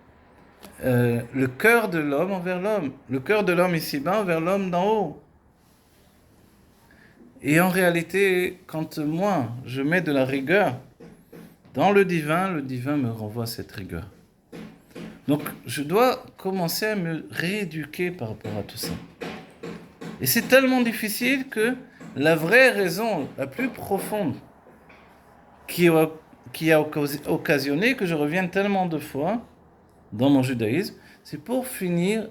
le cœur de l'homme envers l'homme. Le cœur de l'homme ici-bas envers l'homme d'en haut. Et en réalité, quand moi, je mets de la rigueur dans le divin me renvoie cette rigueur. Donc, je dois commencer à me rééduquer par rapport à tout ça. Et c'est tellement difficile que la vraie raison, la plus profonde, qui a occasionné que je revienne tellement de fois dans mon judaïsme, c'est pour finir,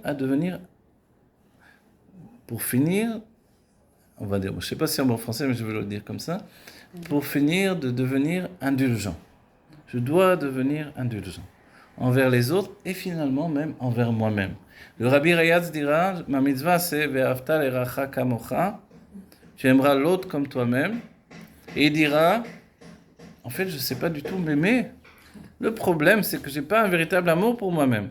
on va dire, je ne sais pas si en bon français, mais je vais le dire comme ça, pour finir de devenir indulgent. Je dois devenir indulgent envers les autres et finalement même envers moi-même. Le Rabbi Rayatz dira, ma mitzvah c'est ve'afta l'eracha kamocha, tu aimeras l'autre comme toi-même, et il dira, en fait je ne sais pas du tout m'aimer. Le problème c'est que je n'ai pas un véritable amour pour moi-même.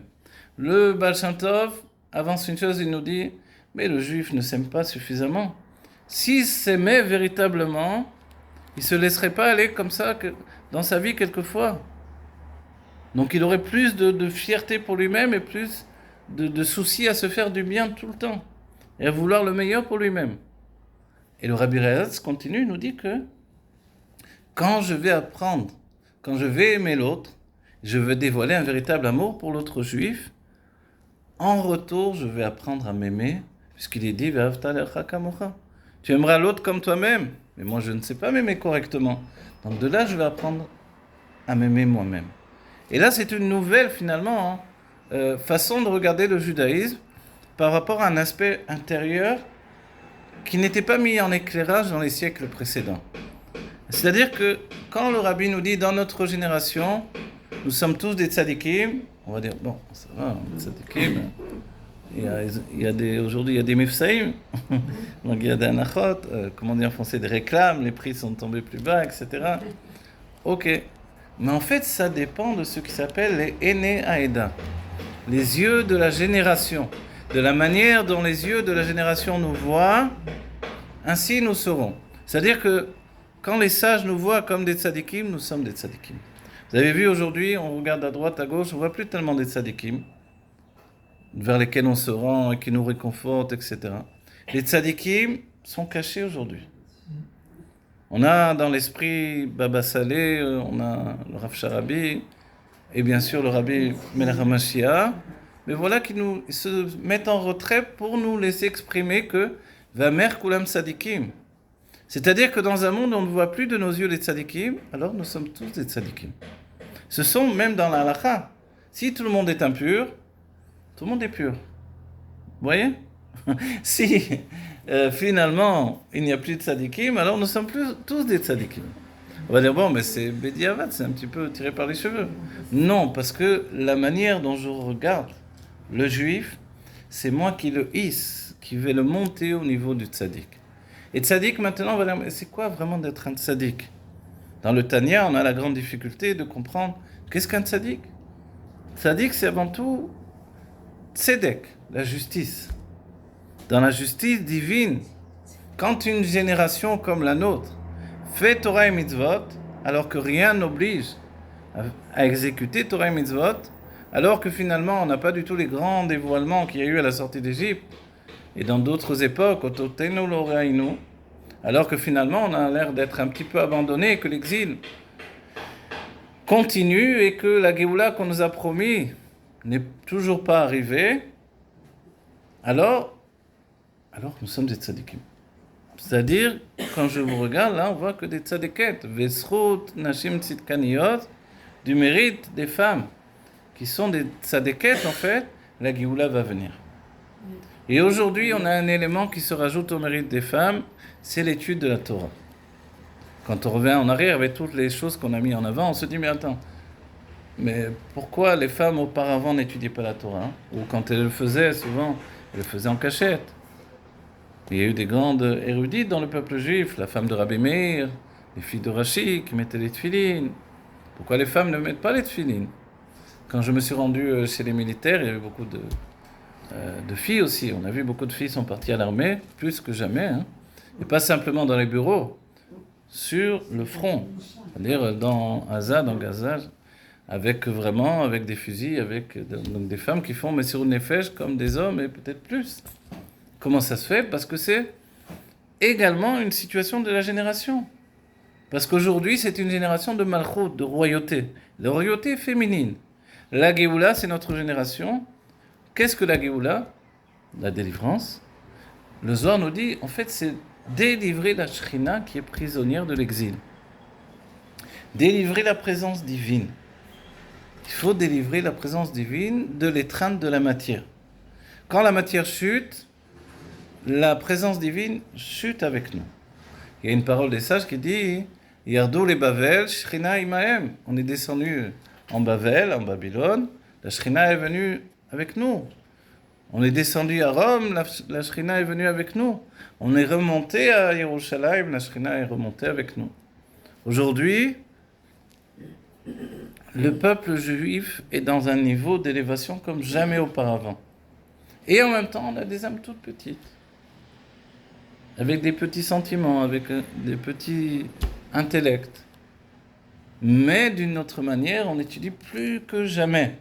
Le Baal Shem Tov avance une chose, il nous dit, mais le juif ne s'aime pas suffisamment. S'il s'aimait véritablement, il ne se laisserait pas aller comme ça dans sa vie quelquefois. Donc il aurait plus de fierté pour lui-même et plus de soucis à se faire du bien tout le temps et à vouloir le meilleur pour lui-même. Et le Rabbi Rayatz continue, nous dit que quand je vais apprendre, quand je vais aimer l'autre, je vais dévoiler un véritable amour pour l'autre juif, en retour je vais apprendre à m'aimer, puisqu'il est dit ve'afta l'eracha kamocha. Tu aimeras l'autre comme toi-même, mais moi je ne sais pas m'aimer correctement. Donc de là je vais apprendre à m'aimer moi-même. Et là, c'est une nouvelle, finalement, façon de regarder le judaïsme par rapport à un aspect intérieur qui n'était pas mis en éclairage dans les siècles précédents. C'est-à-dire que quand le rabbi nous dit, dans notre génération, nous sommes tous des tzadikim, on va dire, bon, ça va, des tzadikim, aujourd'hui, il y a des mifsaïm, donc il y a des anachot, comment on dit en français, des réclames, les prix sont tombés plus bas, etc. Ok. Mais en fait, ça dépend de ce qui s'appelle les Ene Aeda, les yeux de la génération, de la manière dont les yeux de la génération nous voient, ainsi nous serons. C'est-à-dire que quand les sages nous voient comme des tzadikim, nous sommes des tzadikim. Vous avez vu aujourd'hui, on regarde à droite, à gauche, on ne voit plus tellement des tzadikim, vers lesquels on se rend et qui nous réconfortent, etc. Les tzadikim sont cachés aujourd'hui. On a dans l'esprit Baba Saleh, on a le Rav Sharabi, et bien sûr le Rabbi Melech HaMashiach, mais voilà qu'ils se mettent en retrait pour nous laisser exprimer que Vamer Kulam Tzadikim. C'est-à-dire que dans un monde où on ne voit plus de nos yeux les tzadikim, alors nous sommes tous des tzadikim. Ce sont même dans la halakha. Si tout le monde est impur, tout le monde est pur. Vous voyez? Si finalement il n'y a plus de tzadikim, alors nous sommes tous des tzadikim. On va dire, bon, mais c'est Bediavad, c'est un petit peu tiré par les cheveux. Non, parce que la manière dont je regarde le juif, c'est moi qui le hisse, qui vais le monter au niveau du tzadik. Et tzadik, maintenant, on va dire, mais c'est quoi vraiment d'être un tzadik? Dans le Tanya, on a la grande difficulté de comprendre qu'est-ce qu'un tzadik. Tzadik, c'est avant tout tzedek, la justice. Dans la justice divine, quand une génération comme la nôtre fait Torah et Mitzvot, alors que rien n'oblige à exécuter Torah et Mitzvot, alors que finalement on n'a pas du tout les grands dévoilements qu'il y a eu à la sortie d'Égypte et dans d'autres époques, alors que finalement on a l'air d'être un petit peu abandonné, que l'exil continue et que la Géoula qu'on nous a promis n'est toujours pas arrivée, alors nous sommes des tzadikim. C'est-à-dire, quand je vous regarde, là, on voit que des tzadiket, Vesrut, Nashim Tzidkaniyot, du mérite des femmes, qui sont des tzadiket, en fait, la Géoula va venir. Et aujourd'hui, on a un élément qui se rajoute au mérite des femmes, c'est l'étude de la Torah. Quand on revient en arrière avec toutes les choses qu'on a mis en avant, on se dit, mais attends, mais pourquoi les femmes auparavant n'étudiaient pas la Torah? Ou quand elles le faisaient, souvent, elles le faisaient en cachette. Il y a eu des grandes érudites dans le peuple juif, la femme de Rabbi Meir, les filles de Rashi qui mettaient les tefilines. Pourquoi les femmes ne mettent pas les tefilines? Quand je me suis rendu chez les militaires, il y avait beaucoup de filles aussi. On a vu beaucoup de filles sont parties à l'armée, plus que jamais. Hein. Et pas simplement dans les bureaux, sur le front. C'est-à-dire dans Gaza, avec des fusils, donc des femmes qui font mais sur une nefesh comme des hommes et peut-être plus. Comment ça se fait? Parce que c'est également une situation de la génération. Parce qu'aujourd'hui, c'est une génération de malchout, de royauté. La royauté féminine. La Géoula, c'est notre génération. Qu'est-ce que la Géoula? La délivrance. Le Zohar nous dit, en fait, c'est délivrer la Shrina qui est prisonnière de l'exil. Délivrer la présence divine. Il faut délivrer la présence divine de l'étreinte de la matière. Quand la matière chute, la présence divine chute avec nous. Il y a une parole des sages qui dit Yardou les Bavel, Shrina imahem. On est descendu en Bavel, en Babylone. La Shrina est venue avec nous. On est descendu à Rome, la Shrina est venue avec nous. On est remonté à Yerushalayim, la Shrina est remontée avec nous. Aujourd'hui, le peuple juif est dans un niveau d'élévation comme jamais auparavant. Et en même temps, on a des âmes toutes petites, avec des petits sentiments, avec des petits intellects. Mais d'une autre manière, on étudie plus que jamais.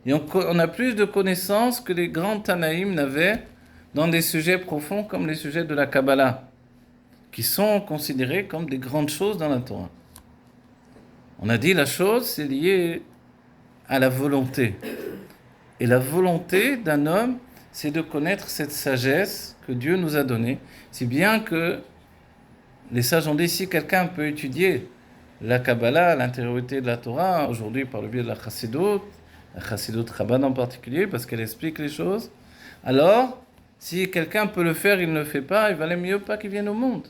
Et on a plus de connaissances que les grands Tanaïm n'avaient dans des sujets profonds comme les sujets de la Kabbalah, qui sont considérés comme des grandes choses dans la Torah. On a dit la chose, c'est lié à la volonté. Et la volonté d'un homme, c'est de connaître cette sagesse que Dieu nous a donnée. Si bien que les sages ont dit, si quelqu'un peut étudier la Kabbalah, l'intériorité de la Torah, aujourd'hui par le biais de la Chassidut Chabad en particulier, parce qu'elle explique les choses, alors, si quelqu'un peut le faire, il ne le fait pas, il valait mieux pas qu'il vienne au monde.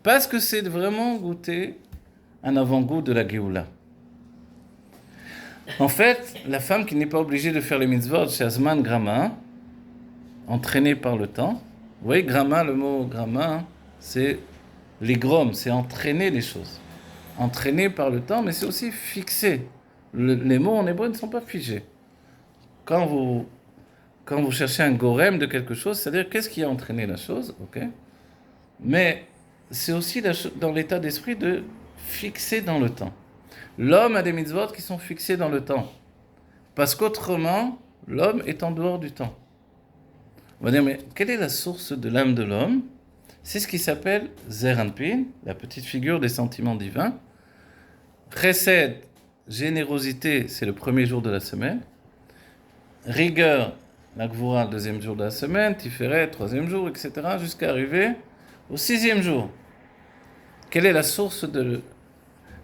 Parce que c'est vraiment goûter un avant-goût de la Géoula. En fait, la femme qui n'est pas obligée de faire les mitzvot chez Azman Grama, entraînée par le temps, vous voyez, Grama, le mot Grama, c'est l'igrom, c'est entraîner les choses. Entraîné par le temps, mais c'est aussi fixé. Les mots en hébreu ne sont pas figés. Quand vous cherchez un gorem de quelque chose, c'est-à-dire qu'est-ce qui a entraîné la chose, ok? Mais c'est aussi dans l'état d'esprit de fixer dans le temps. L'homme a des mitzvot qui sont fixés dans le temps. Parce qu'autrement, l'homme est en dehors du temps. On va dire, mais quelle est la source de l'âme de l'homme? C'est ce qui s'appelle Zer Anpin, la petite figure des sentiments divins. Chesed, générosité, c'est le premier jour de la semaine. Rigueur, la Gvura, le deuxième jour de la semaine. Tiferet, troisième jour, etc. Jusqu'à arriver au sixième jour. Quelle est la source de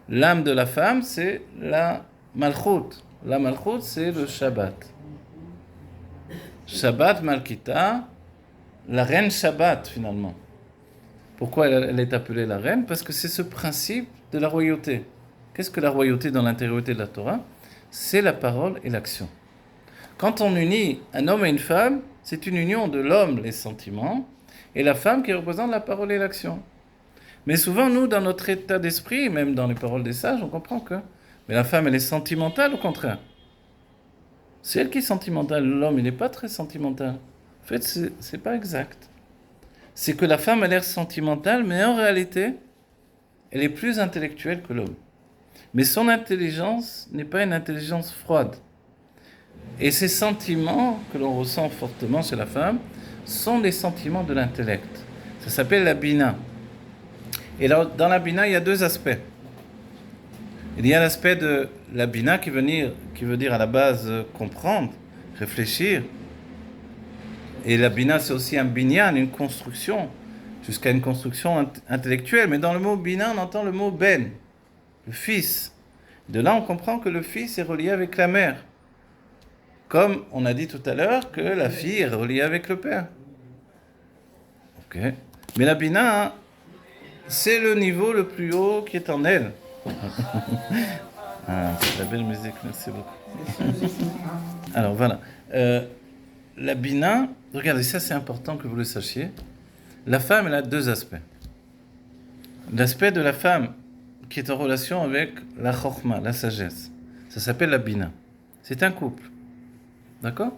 l'âme de la femme? C'est la Malchut. La Malchut, c'est le Shabbat. Shabbat Malkita, la reine Shabbat finalement. Pourquoi elle est appelée la reine? Parce que c'est ce principe de la royauté. Qu'est-ce que la royauté dans l'intériorité de la Torah? C'est la parole et l'action. Quand on unit un homme et une femme, c'est une union de l'homme, les sentiments, et la femme qui représente la parole et l'action. Mais souvent, nous, dans notre état d'esprit, même dans les paroles des sages, on comprend que mais la femme, elle est sentimentale, au contraire. C'est elle qui est sentimentale. L'homme, il n'est pas très sentimental. En fait, c'est pas exact. C'est que la femme a l'air sentimentale, mais en réalité, elle est plus intellectuelle que l'homme. Mais son intelligence n'est pas une intelligence froide. Et ces sentiments que l'on ressent fortement chez la femme sont des sentiments de l'intellect. Ça s'appelle la bina. Et là, dans la bina, il y a deux aspects. Il y a l'aspect de la bina qui veut dire à la base comprendre, réfléchir. Et la bina, c'est aussi un binyan, une construction, jusqu'à une construction intellectuelle. Mais dans le mot bina, on entend le mot ben, le fils. De là, on comprend que le fils est relié avec la mère. Comme on a dit tout à l'heure que la fille est reliée avec le père. Ok. Mais la bina, c'est le niveau le plus haut qui est en elle. C'est la belle musique, merci beaucoup. Alors voilà. La bina, regardez, ça c'est important que vous le sachiez. La femme, elle a deux aspects. L'aspect de la femme qui est en relation avec la chokhma, la sagesse. Ça s'appelle la bina. C'est un couple. D'accord?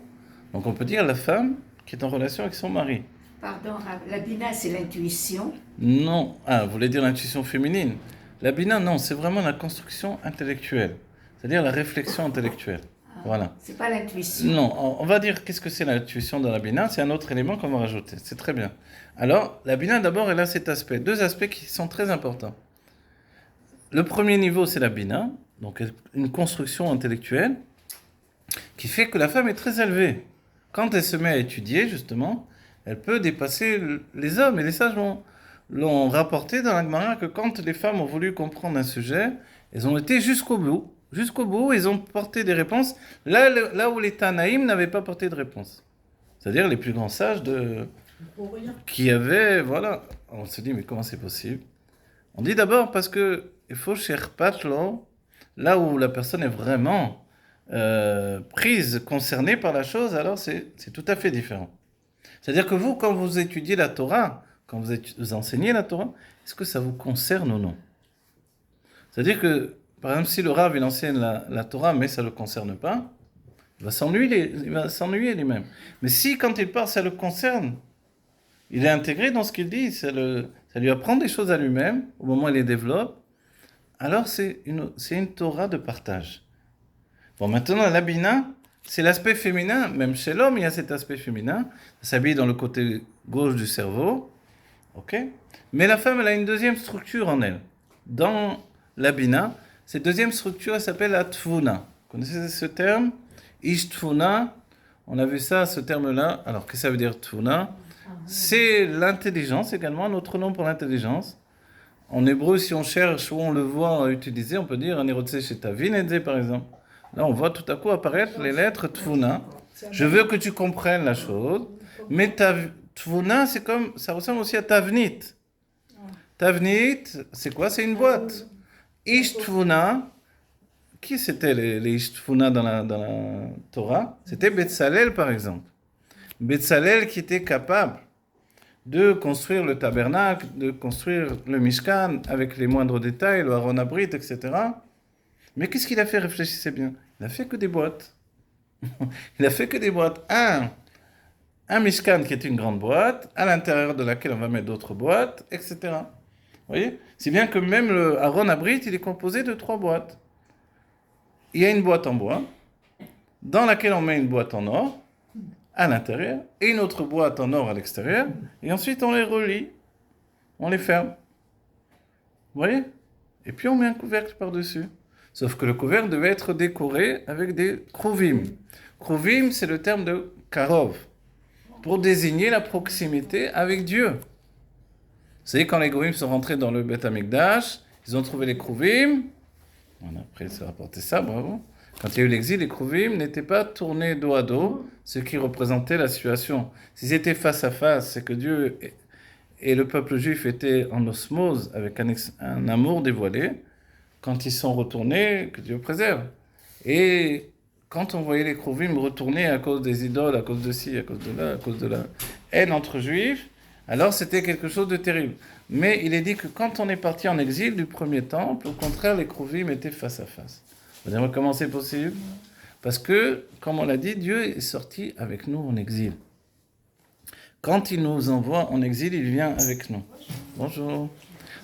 Donc on peut dire la femme qui est en relation avec son mari. Pardon, la bina, c'est l'intuition. Non. Ah, vous voulez dire l'intuition féminine? La bina, non, c'est vraiment la construction intellectuelle. C'est-à-dire la réflexion intellectuelle. Ah, Voilà. C'est pas l'intuition. Non, on va dire qu'est-ce que c'est l'intuition dans la Bina, c'est un autre élément qu'on va rajouter. C'est très bien. Alors, la Bina, d'abord, elle a cet aspect, deux aspects qui sont très importants. Le premier niveau, c'est la Bina, donc une construction intellectuelle qui fait que la femme est très élevée. Quand elle se met à étudier, justement, elle peut dépasser les hommes. Et les sages l'ont rapporté dans la Gemara que quand les femmes ont voulu comprendre un sujet, elles ont été jusqu'au bout. Jusqu'au bout, ils ont porté des réponses là où les Tanaïm n'avaient pas porté de réponse. C'est-à-dire les plus grands sages qui avaient, voilà. On se dit, mais comment c'est possible? On dit d'abord parce que il faut patlo, là où la personne est vraiment prise, concernée par la chose, alors c'est tout à fait différent. C'est-à-dire que vous, quand vous étudiez la Torah, quand vous enseignez la Torah, est-ce que ça vous concerne ou non? C'est-à-dire que, par exemple, si le Rav il enseigne la Torah, mais ça ne le concerne pas, il va s'ennuyer lui-même. Mais si, quand il part, ça le concerne, il est intégré dans ce qu'il dit, ça lui apprend des choses à lui-même, au moment où il les développe, alors c'est une Torah de partage. Bon, maintenant, la Bina, c'est l'aspect féminin, même chez l'homme, il y a cet aspect féminin, ça s'habille dans le côté gauche du cerveau, ok? Mais la femme, elle a une deuxième structure en elle. Dans la Bina, cette deuxième structure, elle s'appelle la Tvuna. Vous connaissez ce terme? Ishtfuna, on a vu ça, ce terme-là. Alors, qu'est-ce que ça veut dire Tvuna? C'est l'intelligence également, un autre nom pour l'intelligence. En hébreu, si on cherche où on le voit utilisé, on peut dire un érotse chez Tavinedze, par exemple. Là, on voit tout à coup apparaître les lettres Tvuna. Je veux que tu comprennes la chose, mais Tvuna, c'est comme, ça ressemble aussi à Tavnit. Tavnit, c'est quoi? C'est une boîte. Ishtvuna, qui c'était les Ishtvuna dans la Torah? C'était Betzalel, par exemple. Betzalel qui était capable de construire le tabernacle, de construire le Mishkan avec les moindres détails, le Aaron Abrit, etc. Mais qu'est-ce qu'il a fait? Réfléchissez bien. Il n'a fait que des boîtes. Il a fait que des boîtes. Un Mishkan qui est une grande boîte, à l'intérieur de laquelle on va mettre d'autres boîtes, etc. Vous voyez? Si bien que même le Aaron Abrit, il est composé de 3 boîtes. Il y a une boîte en bois, dans laquelle on met une boîte en or, à l'intérieur, et une autre boîte en or à l'extérieur, et ensuite on les relie, on les ferme. Vous voyez? Et puis on met un couvercle par-dessus. Sauf que le couvercle devait être décoré avec des kruvim. Kruvim, c'est le terme de karov, pour désigner la proximité avec Dieu. Vous savez, quand les goïms sont rentrés dans le Beth Amikdash, ils ont trouvé les kruvim. Voilà, après, il s'est rapporté ça, bravo. Quand il y a eu l'exil, les kruvim n'étaient pas tournés dos à dos, ce qui représentait la situation. S'ils étaient face à face, c'est que Dieu et le peuple juif étaient en osmose, avec un amour dévoilé. Quand ils sont retournés, que Dieu préserve. Et quand on voyait les kruvim retourner à cause des idoles, à cause de ci, à cause de là, à cause de la haine entre juifs, alors c'était quelque chose de terrible. Mais il est dit que quand on est parti en exil du premier temple, au contraire, les kruvim étaient face à face. Vous allez voir comment c'est possible? Parce que, comme on l'a dit, Dieu est sorti avec nous en exil. Quand il nous envoie en exil, il vient avec nous. Bonjour.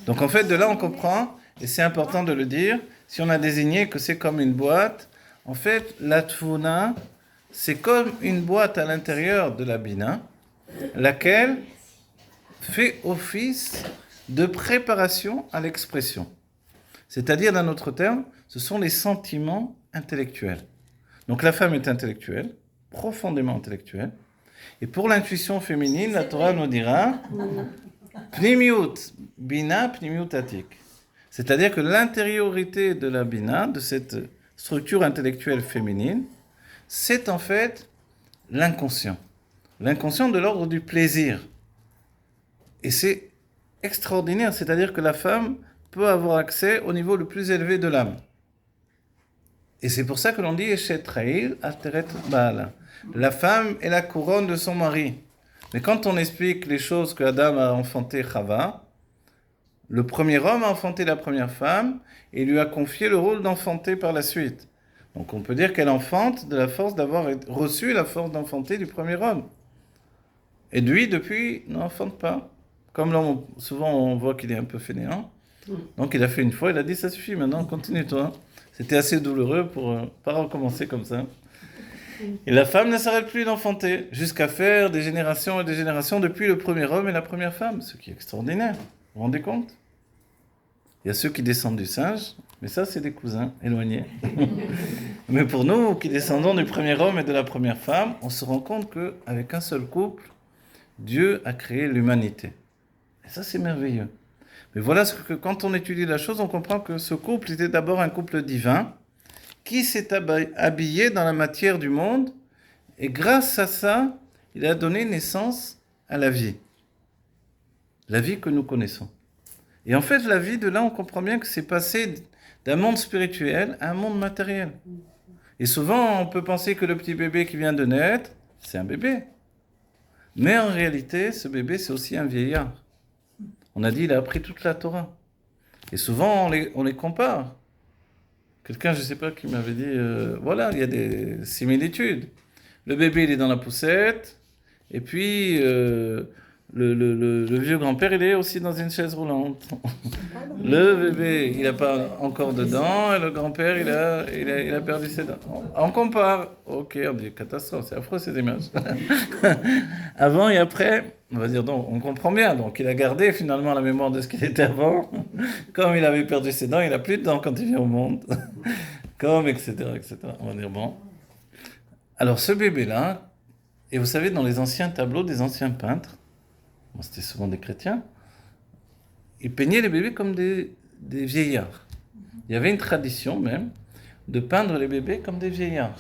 Donc en fait, de là, on comprend, et c'est important de le dire, si on a désigné que c'est comme une boîte, en fait, la Tvuna, c'est comme une boîte à l'intérieur de la Bina, laquelle fait office de préparation à l'expression. C'est-à-dire, d'un autre terme, ce sont les sentiments intellectuels. Donc la femme est intellectuelle, profondément intellectuelle, et pour l'intuition féminine, la Torah nous dira Pnimiut Bina, Pnimiut Atik. C'est-à-dire que l'intériorité de la Bina, de cette structure intellectuelle féminine, c'est en fait l'inconscient. L'inconscient de l'ordre du plaisir. Et c'est extraordinaire, c'est-à-dire que la femme peut avoir accès au niveau le plus élevé de l'âme. Et c'est pour ça que l'on dit Eshet Raïl Alteret Baala. La femme est la couronne de son mari. Mais quand on explique les choses que Adam a enfanté Chava, le premier homme a enfanté la première femme et lui a confié le rôle d'enfanter par la suite. Donc on peut dire qu'elle enfante de la force d'avoir reçu la force d'enfanter du premier homme. Et lui, depuis, n'enfante pas. Comme l'homme, souvent on voit qu'il est un peu fainéant. Donc il a fait une fois, il a dit ça suffit, maintenant continue toi. C'était assez douloureux pour pas recommencer comme ça. Et la femme ne s'arrête plus d'enfanter, jusqu'à faire des générations et des générations depuis le premier homme et la première femme, ce qui est extraordinaire. Vous vous rendez compte? Il y a ceux qui descendent du singe, mais ça, c'est des cousins éloignés. Mais pour nous, qui descendons du premier homme et de la première femme, on se rend compte qu'avec un seul couple, Dieu a créé l'humanité. Et ça, c'est merveilleux. Mais voilà ce que, quand on étudie la chose, on comprend que ce couple était d'abord un couple divin qui s'est habillé dans la matière du monde, et grâce à ça, il a donné naissance à la vie que nous connaissons. Et en fait, la vie, de là, on comprend bien que c'est passé d'un monde spirituel à un monde matériel. Et souvent, on peut penser que le petit bébé qui vient de naître, c'est un bébé. Mais en réalité, ce bébé, c'est aussi un vieillard. On a dit, il a appris toute la Torah. Et souvent, on les compare. Quelqu'un, je ne sais pas, qui m'avait dit, voilà, il y a des similitudes. Le bébé, il est dans la poussette, et puis le vieux grand-père, il est aussi dans une chaise roulante. Le bébé, il n'a pas encore de dents, et le grand-père, il a perdu ses dents. On compare. Ok, on dit catastrophe, c'est affreux ces images. Avant et après, on va dire, donc, on comprend bien. Donc, il a gardé finalement la mémoire de ce qu'il était avant. Comme il avait perdu ses dents, il n'a plus de dents quand il vient au monde. Comme, etc., etc. On va dire, bon. Alors, ce bébé-là, et vous savez, dans les anciens tableaux des anciens peintres, bon, c'était souvent des chrétiens, ils peignaient les bébés comme des vieillards. Il y avait une tradition même de peindre les bébés comme des vieillards.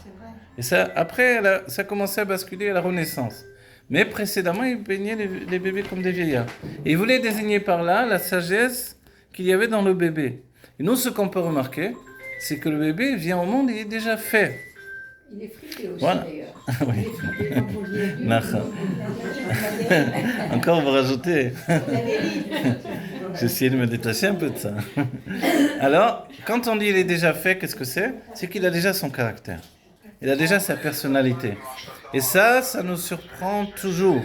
Et ça, après, ça a commencé à basculer à la Renaissance. Mais précédemment, ils peignaient les bébés comme des vieillards. Et ils voulaient désigner par là la sagesse qu'il y avait dans le bébé. Et nous, ce qu'on peut remarquer, c'est que le bébé vient au monde et il est déjà fait. Il est friqué aussi, Voilà. d'ailleurs. Oui. Il est friqué quand on dit Dieu. Nacha. Encore, vous rajoutez. J'ai essayé de me détacher un peu de ça. Alors, quand on dit il est déjà fait, qu'est-ce que c'est? C'est qu'il a déjà son caractère. Il a déjà sa personnalité. Et ça nous surprend toujours.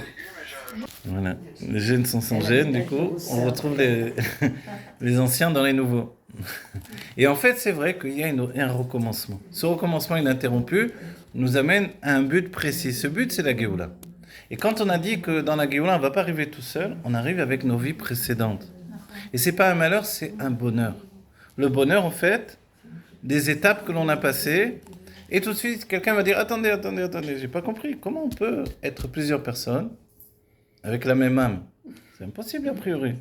Voilà. Les gènes sont sans gènes, du coup, on retrouve les anciens dans les nouveaux. Et en fait, c'est vrai qu'il y a un recommencement. Ce recommencement ininterrompu nous amène à un but précis. Ce but, c'est la Géoula. Et quand on a dit que dans la Géoula, on ne va pas arriver tout seul, on arrive avec nos vies précédentes. Et ce n'est pas un malheur, c'est un bonheur. Le bonheur, en fait, des étapes que l'on a passées. Et tout de suite, quelqu'un va dire, attendez, j'ai pas compris. Comment on peut être plusieurs personnes avec la même âme? C'est impossible, a priori.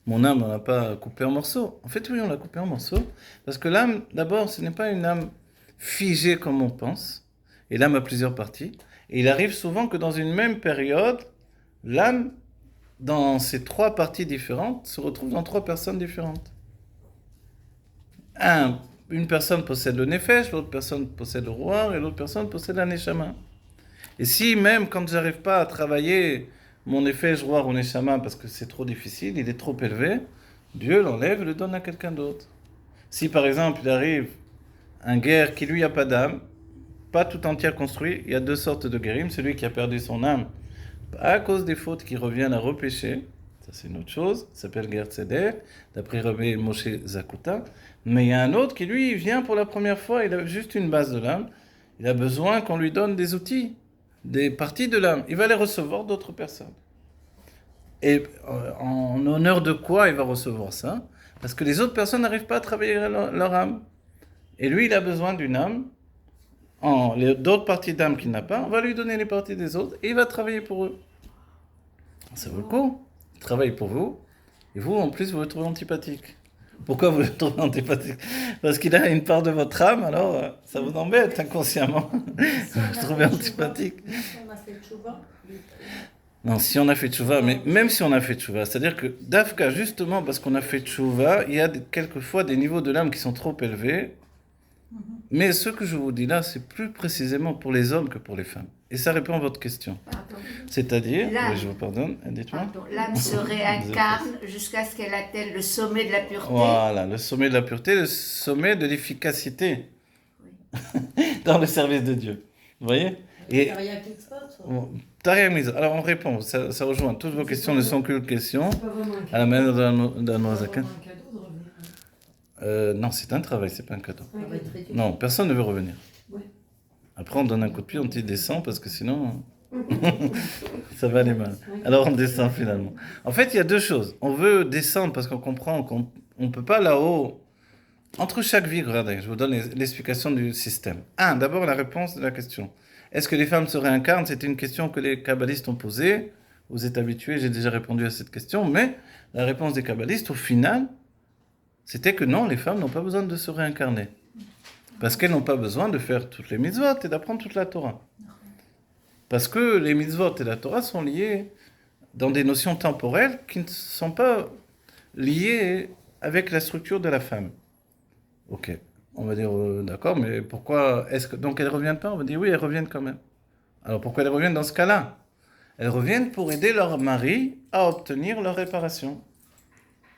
Mon âme, on l'a pas coupée en morceaux. En fait, oui, on l'a coupée en morceaux. Parce que l'âme, d'abord, ce n'est pas une âme figée comme on pense. Et l'âme a plusieurs parties. Et il arrive souvent que dans une même période, l'âme, dans ces trois parties différentes, se retrouve dans trois personnes différentes. Une personne possède le nefesh, l'autre personne possède le roar, et l'autre personne possède la neshama. Et si même quand j'arrive pas à travailler mon nefesh, roar ou neshama parce que c'est trop difficile, il est trop élevé, Dieu l'enlève et le donne à quelqu'un d'autre. Si par exemple il arrive un guerre qui lui a pas d'âme, pas tout entière construit, il y a deux sortes de guérim, celui qui a perdu son âme à cause des fautes qui revient à repêcher, ça c'est une autre chose, ça s'appelle guerre tzedek, d'après Rabbi Moshe Zakuta. Mais il y a un autre qui, lui, vient pour la première fois, il a juste une base de l'âme. Il a besoin qu'on lui donne des outils, des parties de l'âme. Il va les recevoir d'autres personnes. Et en honneur de quoi il va recevoir ça? Parce que les autres personnes n'arrivent pas à travailler leur âme. Et lui, il a besoin d'une âme. D'autres parties d'âme qu'il n'a pas, on va lui donner les parties des autres et il va travailler pour eux. Ça vaut le coup. Il travaille pour vous. Et vous, en plus, vous le trouvez antipathique. Pourquoi vous le trouvez antipathique? Parce qu'il a une part de votre âme, alors ça vous embête inconsciemment. Vous le trouvez antipathique. Non, si on a fait tchouva, mais même si on a fait tchouva, c'est-à-dire que d'Afka, justement parce qu'on a fait tchouva, il y a quelquefois des niveaux de l'âme qui sont trop élevés. Mais ce que je vous dis là, c'est plus précisément pour les hommes que pour les femmes. Et ça répond à votre question. Pardon. C'est-à-dire, oui, je vous pardonne, dites-moi. Pardon. L'âme se réincarne jusqu'à ce qu'elle atteigne le sommet de la pureté. Voilà, le sommet de la pureté, le sommet de l'efficacité dans le service de Dieu. Vous voyez? Et t'as rien mis. Alors on répond, ça rejoint. Toutes vos questions ne sont que questions. À la manière d'un Noazakan. Non, c'est un travail, c'est pas un cadeau. Non, personne ne veut revenir. Après, on donne un coup de pied, on dit descend parce que sinon, ça va aller mal. Alors, on descend finalement. En fait, il y a deux choses. On veut descendre parce qu'on comprend qu'on ne peut pas là-haut. Entre chaque vie, regardez, je vous donne l'explication du système. D'abord, la réponse de la question. Est-ce que les femmes se réincarnent? C'était une question que les kabbalistes ont posée. Vous êtes habitués, j'ai déjà répondu à cette question. Mais la réponse des kabbalistes, au final, c'était que non, les femmes n'ont pas besoin de se réincarner. Parce qu'elles n'ont pas besoin de faire toutes les mitzvot et d'apprendre toute la Torah. Parce que les mitzvot et la Torah sont liés dans des notions temporelles qui ne sont pas liées avec la structure de la femme. Ok, on va dire d'accord, mais pourquoi est-ce que donc elles reviennent pas? On va dire oui, elles reviennent quand même. Alors pourquoi elles reviennent dans ce cas-là? Elles reviennent pour aider leur mari à obtenir leur réparation.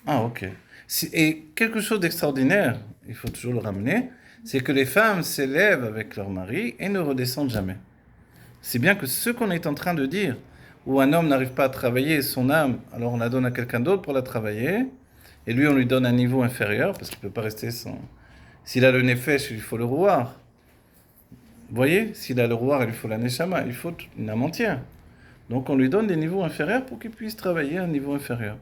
Ok. Et quelque chose d'extraordinaire, il faut toujours le ramener, c'est que les femmes s'élèvent avec leur mari et ne redescendent jamais. C'est bien que ce qu'on est en train de dire, où un homme n'arrive pas à travailler son âme, alors on la donne à quelqu'un d'autre pour la travailler, et lui on lui donne un niveau inférieur, parce qu'il ne peut pas rester sans... S'il a le nefesh, il lui faut le rouar. Vous voyez, s'il a le rouar, il lui faut la neshama, il faut une âme entière. Donc on lui donne des niveaux inférieurs pour qu'il puisse travailler à un niveau inférieur.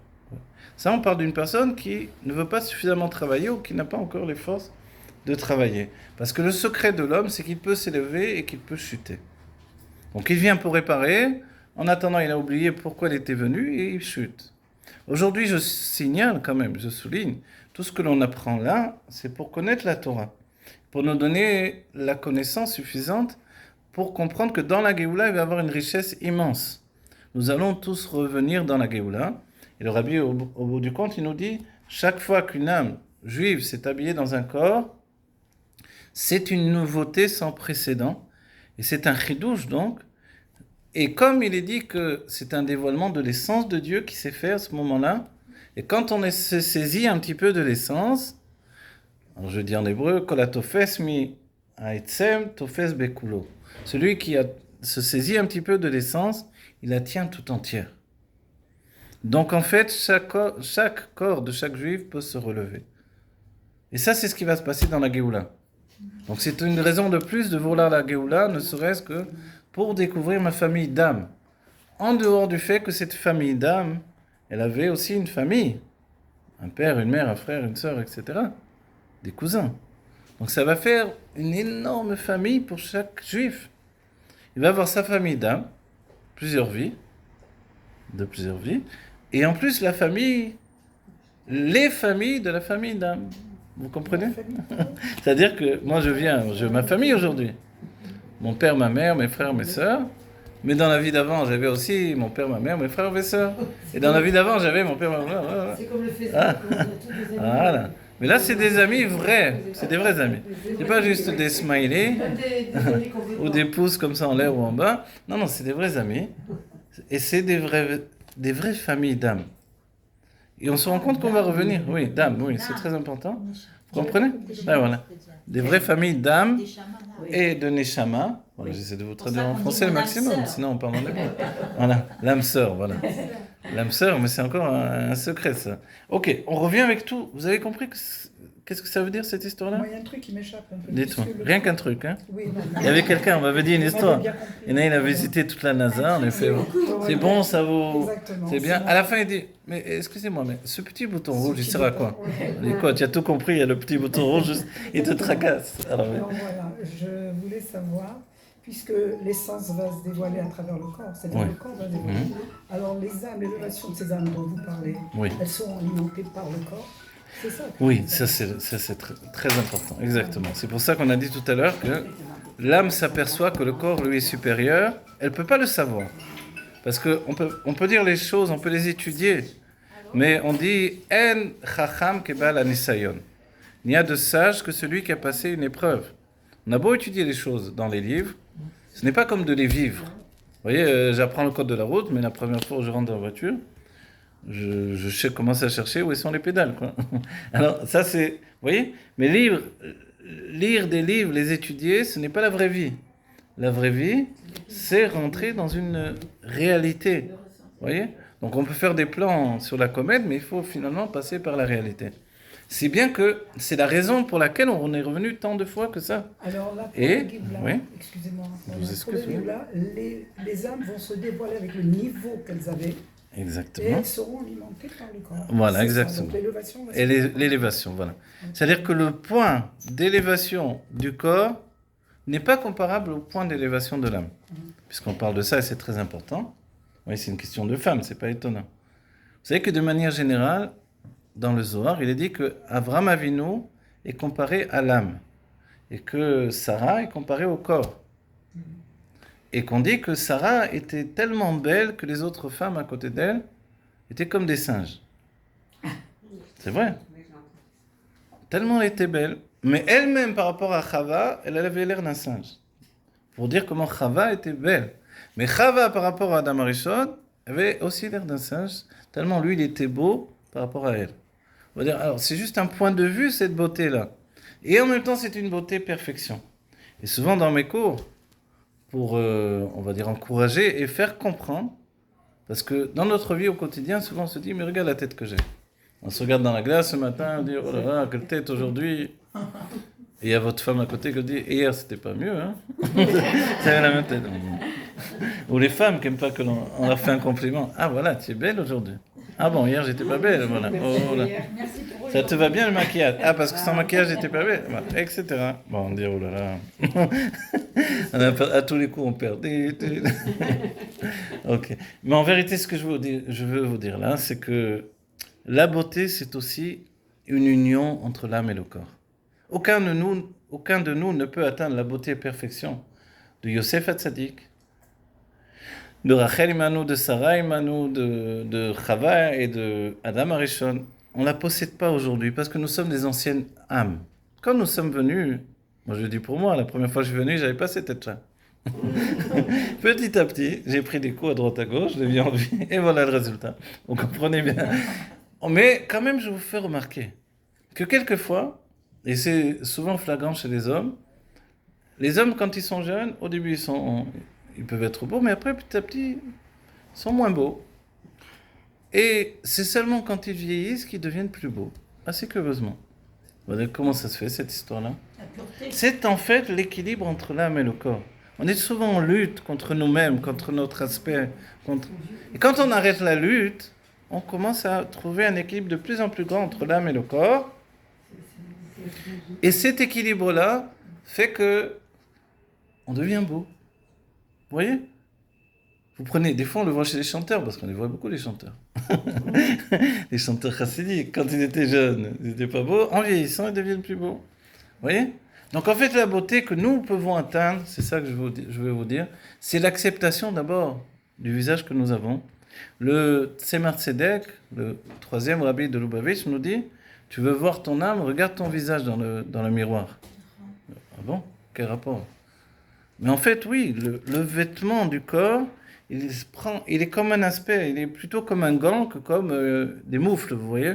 Ça, on parle d'une personne qui ne veut pas suffisamment travailler ou qui n'a pas encore les forces de travailler. Parce que le secret de l'homme, c'est qu'il peut s'élever et qu'il peut chuter. Donc il vient pour réparer, en attendant il a oublié pourquoi il était venu et il chute. Aujourd'hui, je signale quand même, je souligne, tout ce que l'on apprend là, c'est pour connaître la Torah, pour nous donner la connaissance suffisante pour comprendre que dans la Géoula, il va y avoir une richesse immense. Nous allons tous revenir dans la Géoula, et le Rabbi, au bout du compte, il nous dit, chaque fois qu'une âme juive s'est habillée dans un corps, c'est une nouveauté sans précédent, et c'est un chidouche donc, et comme il est dit que c'est un dévoilement de l'essence de Dieu qui s'est fait à ce moment-là, et quand on se saisit un petit peu de l'essence, alors je dis en hébreu, Kol tofes mi ha'etzem tofes bekulo. Celui qui se saisit un petit peu de l'essence, il la tient tout entière. Donc en fait, chaque corps de chaque juif peut se relever. Et ça, c'est ce qui va se passer dans la Géoula. Donc c'est une raison de plus de vouloir la Géoula, ne serait-ce que pour découvrir ma famille d'âme. En dehors du fait que cette famille d'âme, elle avait aussi une famille. Un père, une mère, un frère, une sœur, etc. Des cousins. Donc ça va faire une énorme famille pour chaque juif. Il va avoir sa famille d'âme, plusieurs vies, et en plus la famille, les familles de la famille d'âme. Vous comprenez? C'est-à-dire que moi j'ai ma famille aujourd'hui. Mon père, ma mère, mes frères, mes sœurs. Mais dans la vie d'avant, j'avais aussi mon père, ma mère, mes frères, mes sœurs. Et dans la vie d'avant, j'avais mon père, ma mère. C'est comme le Facebook. Voilà. Mais là, c'est des amis vrais. C'est des vrais amis. C'est pas juste des smileys ou des pouces comme ça en l'air ou en bas. Non, c'est des vrais amis. Et c'est des vraies familles d'âmes. Et on se rend compte qu'on va revenir. Oui, d'âmes, oui, c'est très important. Vous comprenez? Voilà. Des vraies familles d'âmes et de neshama. Voilà, j'essaie de vous traduire en français le maximum, sinon on parle en anglais. Voilà, l'âme sœur, voilà. L'âme sœur, mais c'est encore un secret, ça. Ok, on revient avec tout. Vous avez compris qu'est-ce que ça veut dire, cette histoire-là? Moi, il y a un truc qui m'échappe un peu. Dites-moi, rien qu'un truc, hein? Oui, Il y avait quelqu'un, on m'avait dit une histoire. Il y en a, il a visité toute la NASA, en effet. C'est bon, ça vaut... Exactement, C'est bien. c'est bon. À la fin, il dit, mais excusez-moi, mais ce petit bouton rouge, il sert à quoi? Il dit quoi? Tu as tout compris, il y a le petit bouton rouge, il te tracasse. Alors, Alors voilà, je voulais savoir, puisque l'essence va se dévoiler à travers le corps, c'est-à-dire Oui. le corps va se dévoiler. Alors les âmes, l'élévation de ces âmes dont vous parlez, Oui. elles seront alimentées par le corps. C'est ça? Oui, ça c'est très important, exactement. C'est pour ça qu'on a dit tout à l'heure que l'âme s'aperçoit que le corps lui est supérieur. Elle ne peut pas le savoir. Parce qu'on peut dire les choses, on peut les étudier. Mais on dit « En chacham kebal anisayon ». Il n'y a de sage que celui qui a passé une épreuve. On a beau étudier les choses dans les livres, ce n'est pas comme de les vivre. Vous voyez, j'apprends le code de la route, mais la première fois où je rentre dans la voiture, je commence à chercher où sont les pédales, quoi. Alors, ça c'est... Vous voyez? Mais lire des livres, les étudier, ce n'est pas la vraie vie. La vraie vie, c'est rentrer dans une réalité. Vous voyez? Donc on peut faire des plans sur la comète, mais il faut finalement passer par la réalité. Si bien que c'est la raison pour laquelle on est revenu tant de fois que ça. Alors là, pour Et- la Géoula, oui. excusez-moi, Je vous pour excuse, la oui. Géoula, les âmes vont se dévoiler avec le niveau qu'elles avaient et Exactement. elles seront alimentées par le corps. Voilà, C'est exactement. Ça, donc l'élévation va se Et faire. l'élévation, voilà. C'est-à-dire que le point d'élévation du corps n'est pas comparable au point d'élévation de l'âme. Puisqu'on parle de ça et c'est très important. Oui, c'est une question de femme, c'est pas étonnant. Vous savez que de manière générale, dans le Zohar, il est dit que Avram Avinu est comparé à l'âme et que Sarah est comparée au corps. Et qu'on dit que Sarah était tellement belle que les autres femmes à côté d'elle étaient comme des singes. C'est vrai. Tellement elle était belle. Mais elle-même, par rapport à Chava, elle avait l'air d'un singe. Pour dire comment Chava était belle. Mais Chava, par rapport à Adam Arishon, avait aussi l'air d'un singe, tellement lui, il était beau par rapport à elle. On va dire, alors, c'est juste un point de vue, cette beauté-là. Et en même temps, c'est une beauté perfection. Et souvent, dans mes cours, pour, on va dire, encourager et faire comprendre, parce que dans notre vie au quotidien, souvent on se dit, mais regarde la tête que j'ai. On se regarde dans la glace ce matin, on dit, oh là là, quelle tête aujourd'hui. Et il y a votre femme à côté qui dit, hier c'était pas mieux, hein. C'est la même tête. Ou les femmes qui n'aiment pas que on leur fait un compliment. Ah voilà, tu es belle aujourd'hui. Ah bon, hier j'étais pas belle, voilà. Oh là. Merci pour Ça te va bien le maquillage? Ah, parce que sans maquillage j'étais pas belle, voilà, etc. Bon, on dit, oh là là. À tous les coups on perd. Ok. Mais en vérité, ce que je veux vous dire là, c'est que la beauté, c'est aussi une union entre l'âme et le corps. Aucun de nous ne peut atteindre la beauté et perfection de Yosef Hatzadik, de Rachel Imanu, de Sarah Imanu, de Chava et de Adam Arishon. On ne la possède pas aujourd'hui parce que nous sommes des anciennes âmes. Quand nous sommes venus, moi je dis pour moi, la première fois que je suis venu, je n'avais pas cette tête-là. Petit à petit, j'ai pris des coups à droite à gauche, je l'ai mis en vie, et voilà le résultat. Vous comprenez bien. Mais quand même, je vous fais remarquer que quelquefois, et c'est souvent flagrant chez les hommes, quand ils sont jeunes, au début, ils peuvent être beaux, mais après, petit à petit, ils sont moins beaux. Et c'est seulement quand ils vieillissent qu'ils deviennent plus beaux. Assez curieusement. Vous voyez comment ça se fait, cette histoire-là? C'est en fait l'équilibre entre l'âme et le corps. On est souvent en lutte contre nous-mêmes, contre notre aspect. Et quand on arrête la lutte, on commence à trouver un équilibre de plus en plus grand entre l'âme et le corps. Et cet équilibre-là fait que on devient beau. Vous voyez? Vous prenez, des fois on le voit chez les chanteurs, parce qu'on les voit beaucoup les chanteurs. Les chanteurs chassidiques, quand ils étaient jeunes, ils n'étaient pas beaux. En vieillissant, ils deviennent plus beaux. Vous voyez? Donc en fait, la beauté que nous pouvons atteindre, c'est ça que je veux vous dire, c'est l'acceptation d'abord du visage que nous avons. Le Tzemar Tzedek, le troisième rabbi de Lubavitch, nous dit, tu veux voir ton âme, regarde ton visage dans le miroir. Ah bon? Quel rapport? Mais en fait, oui, le vêtement du corps, il est comme un aspect, il est plutôt comme un gant que comme des moufles, vous voyez?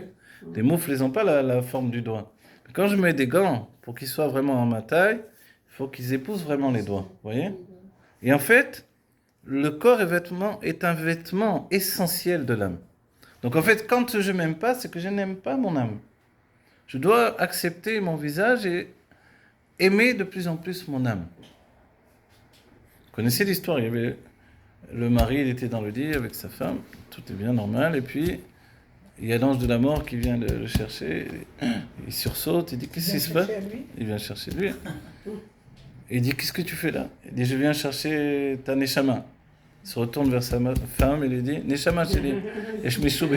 Les moufles, ils n'ont pas la forme du doigt. Mais quand je mets des gants, pour qu'ils soient vraiment en ma taille, il faut qu'ils épousent vraiment les doigts, vous voyez? Et en fait, le corps est un vêtement essentiel de l'âme. Donc en fait, quand je m'aime pas, c'est que je n'aime pas mon âme. Je dois accepter mon visage et aimer de plus en plus mon âme. Vous connaissez l'histoire, il y avait le mari, il était dans le lit avec sa femme, tout est bien normal, et puis il y a l'ange de la mort qui vient le chercher, il sursaute, il dit qu'est-ce qui se passe? Il vient chercher lui. Et il dit qu'est-ce que tu fais là? Il dit je viens chercher ta Neshama. Il se retourne vers sa femme et lui dit Neshama chérie, et je m'échoue,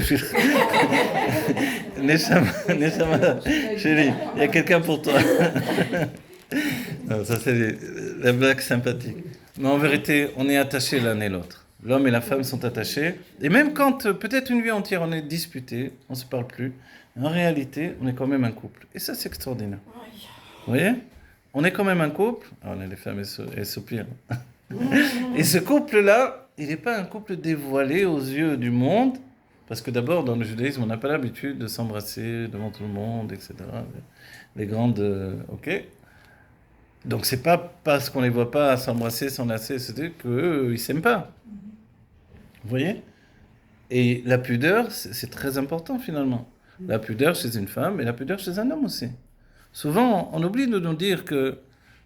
Neshama chérie, il y a quelqu'un pour toi. Non, ça c'est la blague sympathique. Mais en vérité, on est attachés l'un et l'autre. L'homme et la femme sont attachés. Et même quand, peut-être une vie entière, on est disputés, on ne se parle plus, en réalité, on est quand même un couple. Et ça, c'est extraordinaire. Vous voyez? On est quand même un couple. Ah, les femmes, elles soupirent. Et ce couple-là, il n'est pas un couple dévoilé aux yeux du monde. Parce que d'abord, dans le judaïsme, on n'a pas l'habitude de s'embrasser devant tout le monde, etc. Les grandes... ok. Donc c'est pas parce qu'on les voit pas s'embrasser, s'enlacer, c'est qu'eux, ils s'aiment pas. Vous voyez? Et la pudeur, c'est très important finalement. La pudeur chez une femme et la pudeur chez un homme aussi. Souvent, on oublie de nous dire que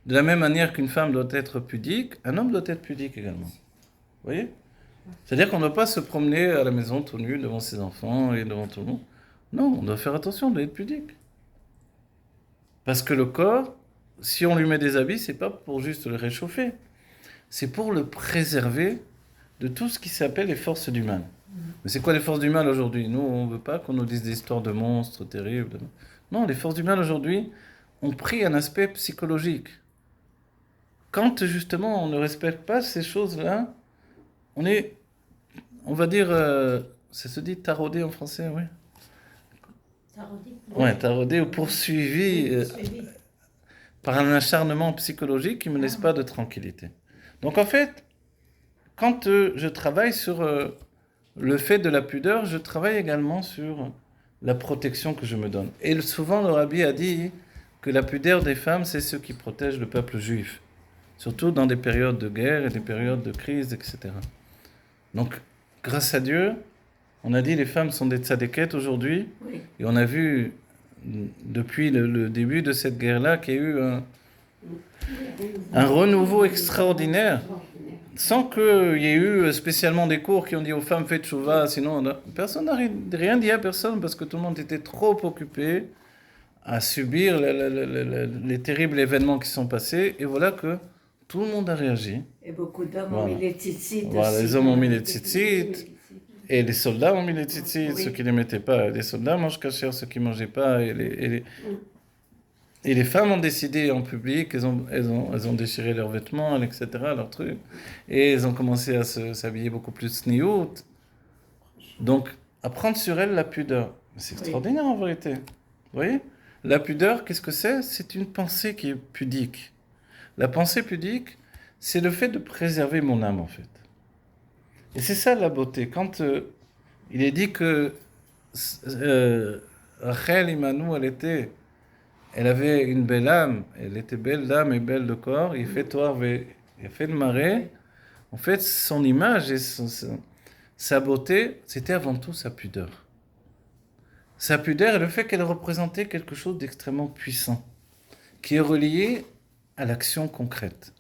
de la même manière qu'une femme doit être pudique, un homme doit être pudique également. Vous voyez? C'est-à-dire qu'on ne doit pas se promener à la maison tout nu devant ses enfants et devant tout le monde. Non, on doit faire attention d'être pudique. Parce que le corps, si on lui met des habits, c'est pas pour juste le réchauffer. C'est pour le préserver de tout ce qui s'appelle les forces du mal. Mais c'est quoi les forces du mal aujourd'hui? Nous, on ne veut pas qu'on nous dise des histoires de monstres terribles. Non, les forces du mal aujourd'hui ont pris un aspect psychologique. Quand justement on ne respecte pas ces choses-là, on va dire, ça se dit taraudé en français, oui. Ouais, taraudé ou poursuivi par un acharnement psychologique qui ne me laisse pas de tranquillité. Donc en fait, quand je travaille sur le fait de la pudeur, je travaille également sur la protection que je me donne. Et souvent, le rabbi a dit que la pudeur des femmes, c'est ce qui protège le peuple juif. Surtout dans des périodes de guerre et des périodes de crise, etc. Donc, grâce à Dieu, on a dit les femmes sont des tzadékettes aujourd'hui. Oui. Et on a vu, depuis le début de cette guerre-là, qu'il y a eu un renouveau extraordinaire. Sans qu'il y ait eu spécialement des cours qui ont dit aux femmes faites tchouva, sinon personne n'a rien dit à personne parce que tout le monde était trop occupé à subir les terribles événements qui sont passés. Et voilà que tout le monde a réagi. Et beaucoup d'hommes ont mis les tzitzit. Voilà, les hommes ont mis les tzitzit. Et les soldats ont mis les tzitzit, ceux qui ne les mettaient pas. Les soldats mangent kasher, ceux qui ne mangeaient pas. Et les femmes ont décidé en public, elles ont déchiré leurs vêtements, etc., leurs trucs. Et elles ont commencé à s'habiller beaucoup plus sniout. Donc, apprendre sur elles la pudeur. C'est extraordinaire en vérité. Vous voyez? La pudeur, qu'est-ce que c'est? C'est une pensée qui est pudique. La pensée pudique, c'est le fait de préserver mon âme, en fait. Et c'est ça la beauté. Quand il est dit que Rachel Imanou, elle avait une belle âme, elle était belle d'âme et belle de corps, il fait de marée. En fait, son image et sa beauté, c'était avant tout sa pudeur. Sa pudeur et le fait qu'elle représentait quelque chose d'extrêmement puissant, qui est relié à l'action concrète.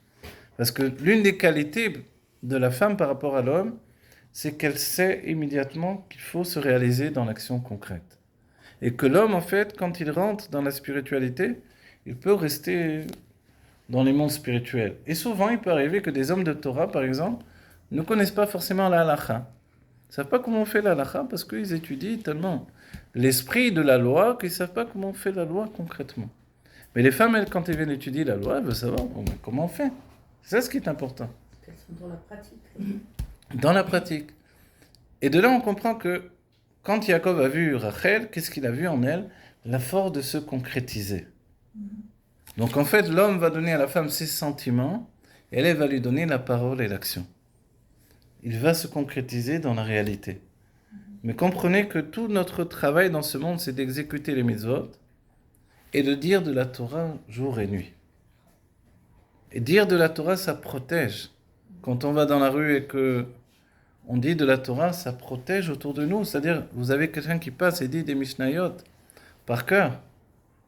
Parce que l'une des qualités de la femme par rapport à l'homme, c'est qu'elle sait immédiatement qu'il faut se réaliser dans l'action concrète. Et que l'homme, en fait, quand il rentre dans la spiritualité, il peut rester dans les mondes spirituels. Et souvent, il peut arriver que des hommes de Torah, par exemple, ne connaissent pas forcément la halakha. Ils ne savent pas comment on fait la halakha parce qu'ils étudient tellement l'esprit de la loi qu'ils ne savent pas comment on fait la loi concrètement. Mais les femmes, elles, quand elles viennent étudier la loi, elles veulent savoir comment on fait. C'est ça ce qui est important. Elles sont dans la pratique. Dans la pratique. Et de là, on comprend que quand Yaakov a vu Rachel, qu'est-ce qu'il a vu en elle? La force de se concrétiser. Donc en fait, l'homme va donner à la femme ses sentiments, et elle va lui donner la parole et l'action. Il va se concrétiser dans la réalité. Mais comprenez que tout notre travail dans ce monde, c'est d'exécuter les mitzvot et de dire de la Torah jour et nuit. Et dire de la Torah, ça protège. Quand on va dans la rue et que on dit de la Torah, ça protège autour de nous. C'est-à-dire, vous avez quelqu'un qui passe et dit des Mishnayot par cœur.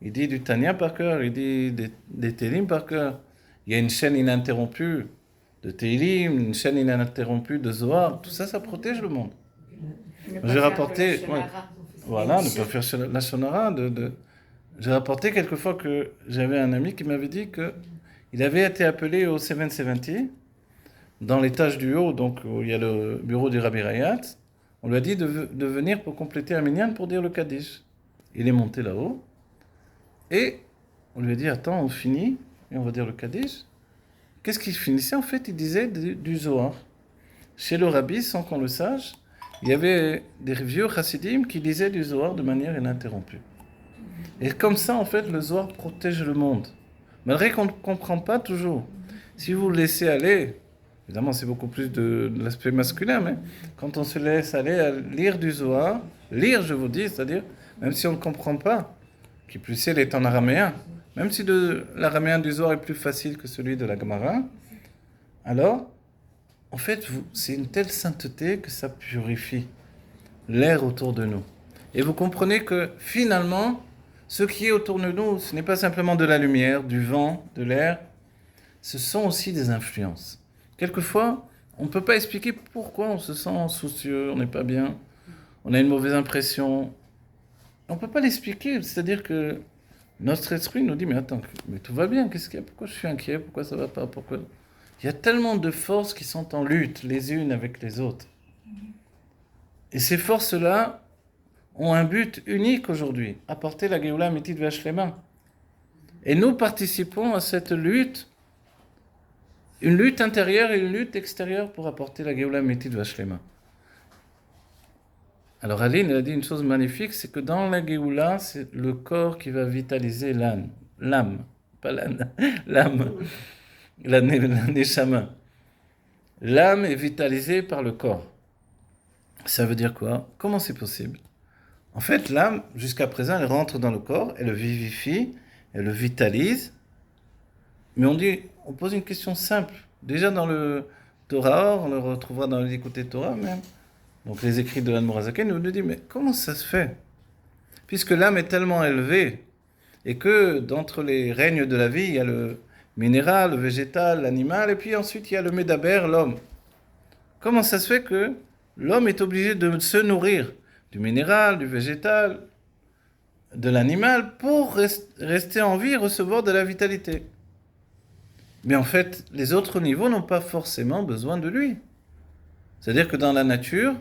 Il dit du Tanya par cœur, il dit des Télim par cœur. Il y a une chaîne ininterrompue de Télim, une chaîne ininterrompue de Zohar. Tout ça, ça protège le monde. J'ai rapporté... Voilà, ne pas faire la shonara. J'ai rapporté quelquefois que j'avais un ami qui m'avait dit qu'il avait été appelé au 770, dans l'étage du haut, donc où il y a le bureau du Rabbi Rayat. On lui a dit de venir pour compléter un minyan pour dire le Kaddish. Il est monté là-haut, et on lui a dit, attends, on finit, et on va dire le Kaddish. Qu'est-ce qu'il finissait? En fait, il disait du Zohar. Chez le Rabbi, sans qu'on le sache, il y avait des vieux chassidim qui disaient du Zohar de manière ininterrompue. Et comme ça, en fait, le Zohar protège le monde. Malgré qu'on ne comprend pas toujours. Si vous le laissez aller, évidemment, c'est beaucoup plus de l'aspect masculin, mais quand on se laisse aller à lire du Zohar, lire, je vous dis, c'est-à-dire, même si on ne comprend pas, qui plus est, il est en araméen, même si l'araméen du Zohar est plus facile que celui de la Gemara, alors, en fait, c'est une telle sainteté que ça purifie l'air autour de nous. Et vous comprenez que finalement, ce qui est autour de nous, ce n'est pas simplement de la lumière, du vent, de l'air, ce sont aussi des influences. Quelquefois, on ne peut pas expliquer pourquoi on se sent soucieux, on n'est pas bien, on a une mauvaise impression. On ne peut pas l'expliquer, c'est-à-dire que notre esprit nous dit, mais attends, mais tout va bien, qu'est-ce qu'il y a? Pourquoi je suis inquiet? Pourquoi ça ne va pas? Pourquoi... Il y a tellement de forces qui sont en lutte les unes avec les autres. Et ces forces-là ont un but unique aujourd'hui, apporter la Géoula Amétit V'Ashlema. Et nous participons à cette lutte, une lutte intérieure et une lutte extérieure pour apporter la Géoula Amétit V'Ashlema. Alors Aline, elle a dit une chose magnifique, c'est que dans la Géoula, c'est le corps qui va vitaliser l'âme, pas l'âne, l'âme, la neshama. L'âme est vitalisée par le corps. Ça veut dire quoi? Comment c'est possible? En fait, l'âme, jusqu'à présent, elle rentre dans le corps, elle le vivifie, elle le vitalise. Mais on pose une question simple. Déjà dans le Torah, on le retrouvera dans les écoutés Torah même. Donc les écrits de Admor HaZaken nous dit, mais comment ça se fait? Puisque l'âme est tellement élevée, et que d'entre les règnes de la vie, il y a le minéral, le végétal, l'animal, et puis ensuite il y a le médaber, l'homme. Comment ça se fait que l'homme est obligé de se nourrir du minéral, du végétal, de l'animal, pour rester en vie et recevoir de la vitalité? Mais en fait, les autres niveaux n'ont pas forcément besoin de lui. C'est-à-dire que dans la nature,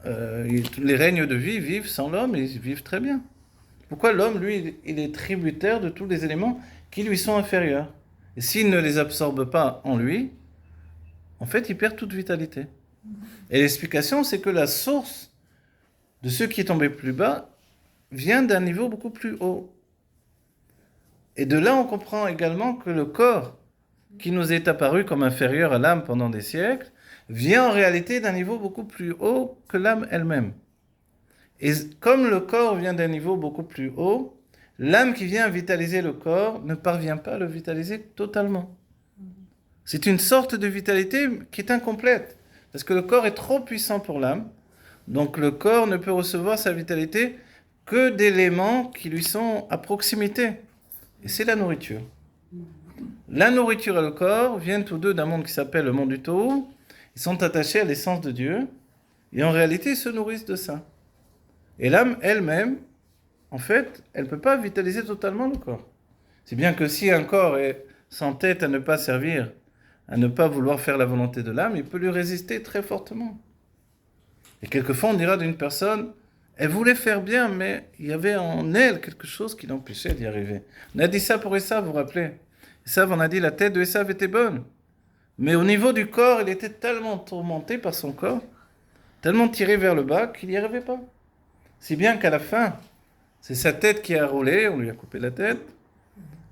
les règnes de vie vivent sans l'homme et ils vivent très bien. Pourquoi l'homme, lui, il est tributaire de tous les éléments qui lui sont inférieurs? Et s'il ne les absorbe pas en lui, en fait, il perd toute vitalité. Et l'explication, c'est que la source de ce qui est tombé plus bas vient d'un niveau beaucoup plus haut. Et de là, on comprend également que le corps, qui nous est apparu comme inférieur à l'âme pendant des siècles, vient en réalité d'un niveau beaucoup plus haut que l'âme elle-même. Et comme le corps vient d'un niveau beaucoup plus haut, l'âme qui vient vitaliser le corps ne parvient pas à le vitaliser totalement. C'est une sorte de vitalité qui est incomplète, parce que le corps est trop puissant pour l'âme, donc le corps ne peut recevoir sa vitalité que d'éléments qui lui sont à proximité. Et c'est la nourriture. La nourriture et le corps viennent tous deux d'un monde qui s'appelle le monde du Tohu. Ils sont attachés à l'essence de Dieu, et en réalité, ils se nourrissent de ça. Et l'âme elle-même, en fait, elle ne peut pas vitaliser totalement le corps. C'est bien que si un corps est sans tête à ne pas servir, à ne pas vouloir faire la volonté de l'âme, il peut lui résister très fortement. Et quelquefois, on dira d'une personne, elle voulait faire bien, mais il y avait en elle quelque chose qui l'empêchait d'y arriver. On a dit ça pour Esav, vous vous rappelez? Esav, on a dit la tête de Esav était bonne. Mais au niveau du corps, il était tellement tourmenté par son corps, tellement tiré vers le bas, qu'il n'y arrivait pas. Si bien qu'à la fin, c'est sa tête qui a roulé, on lui a coupé la tête,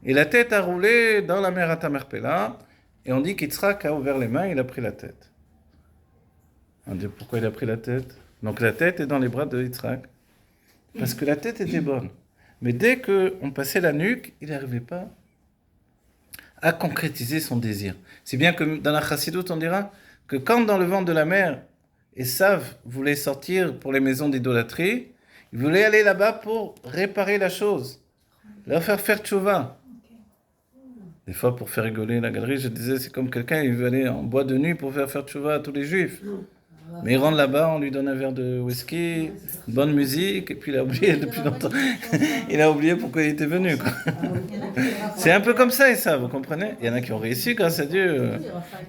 et la tête a roulé dans la mer Atamerpela, et on dit qu'Yitzhak a ouvert les mains, il a pris la tête. On dit pourquoi il a pris la tête? Donc la tête est dans les bras de Yitzhak, parce que la tête était bonne. Mais dès qu'on passait la nuque, il n'arrivait pas à concrétiser son désir. C'est bien que dans la Chassidoute, on dira que quand dans le ventre de la mer, Esav voulait sortir pour les maisons d'idolâtrie, il voulait aller là-bas pour réparer la chose, leur faire tchouva. Des fois, pour faire rigoler la galerie, je disais, c'est comme quelqu'un, il veut aller en boîte de nuit pour faire tchouva à tous les juifs. Mais il rentre là-bas, on lui donne un verre de whisky, une bonne musique, et puis il a oublié depuis longtemps. Il a oublié pourquoi il était venu, quoi. C'est un peu comme ça, et ça, vous comprenez? Il y en a qui ont réussi, grâce à Dieu.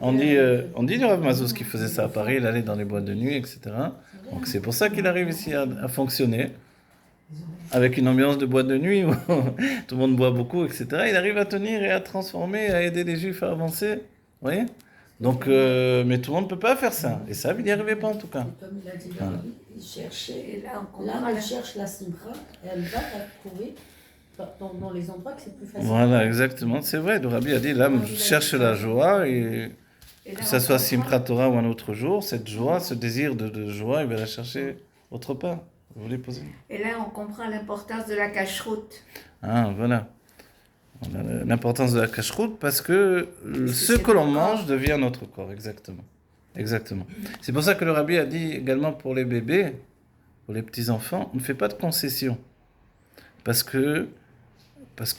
On dit du Rav Mazuz qui faisait ça à Paris, il allait dans les boîtes de nuit, etc. Donc c'est pour ça qu'il arrive ici à fonctionner, avec une ambiance de boîte de nuit où tout le monde boit beaucoup, etc. Il arrive à tenir et à transformer, à aider les Juifs à avancer. Vous voyez? Donc, mais tout le monde ne peut pas faire ça. Et ça, il n'y arrivait pas en tout cas. Comme il a dit, Voilà. il cherchait, et là, on Là, comprend elle la- cherche la simcha et elle va la trouver dans les endroits que c'est plus facile. Voilà, exactement. C'est vrai, le Rabbi a dit, l'âme cherche la joie, et et là, que ça on soit comprend- Simchat Torah ou un autre jour, cette joie, ce désir de joie, il va la chercher autre part. Vous voulez poser? Et là, on comprend l'importance de la cacheroute. Ah, voilà. On a l'importance de la cacheroute parce que ce c'est que l'on le corps. mange devient notre corps, exactement. Exactement. C'est pour ça que le Rabbi a dit également pour les bébés, pour les petits-enfants, on ne fait pas de concession. Parce que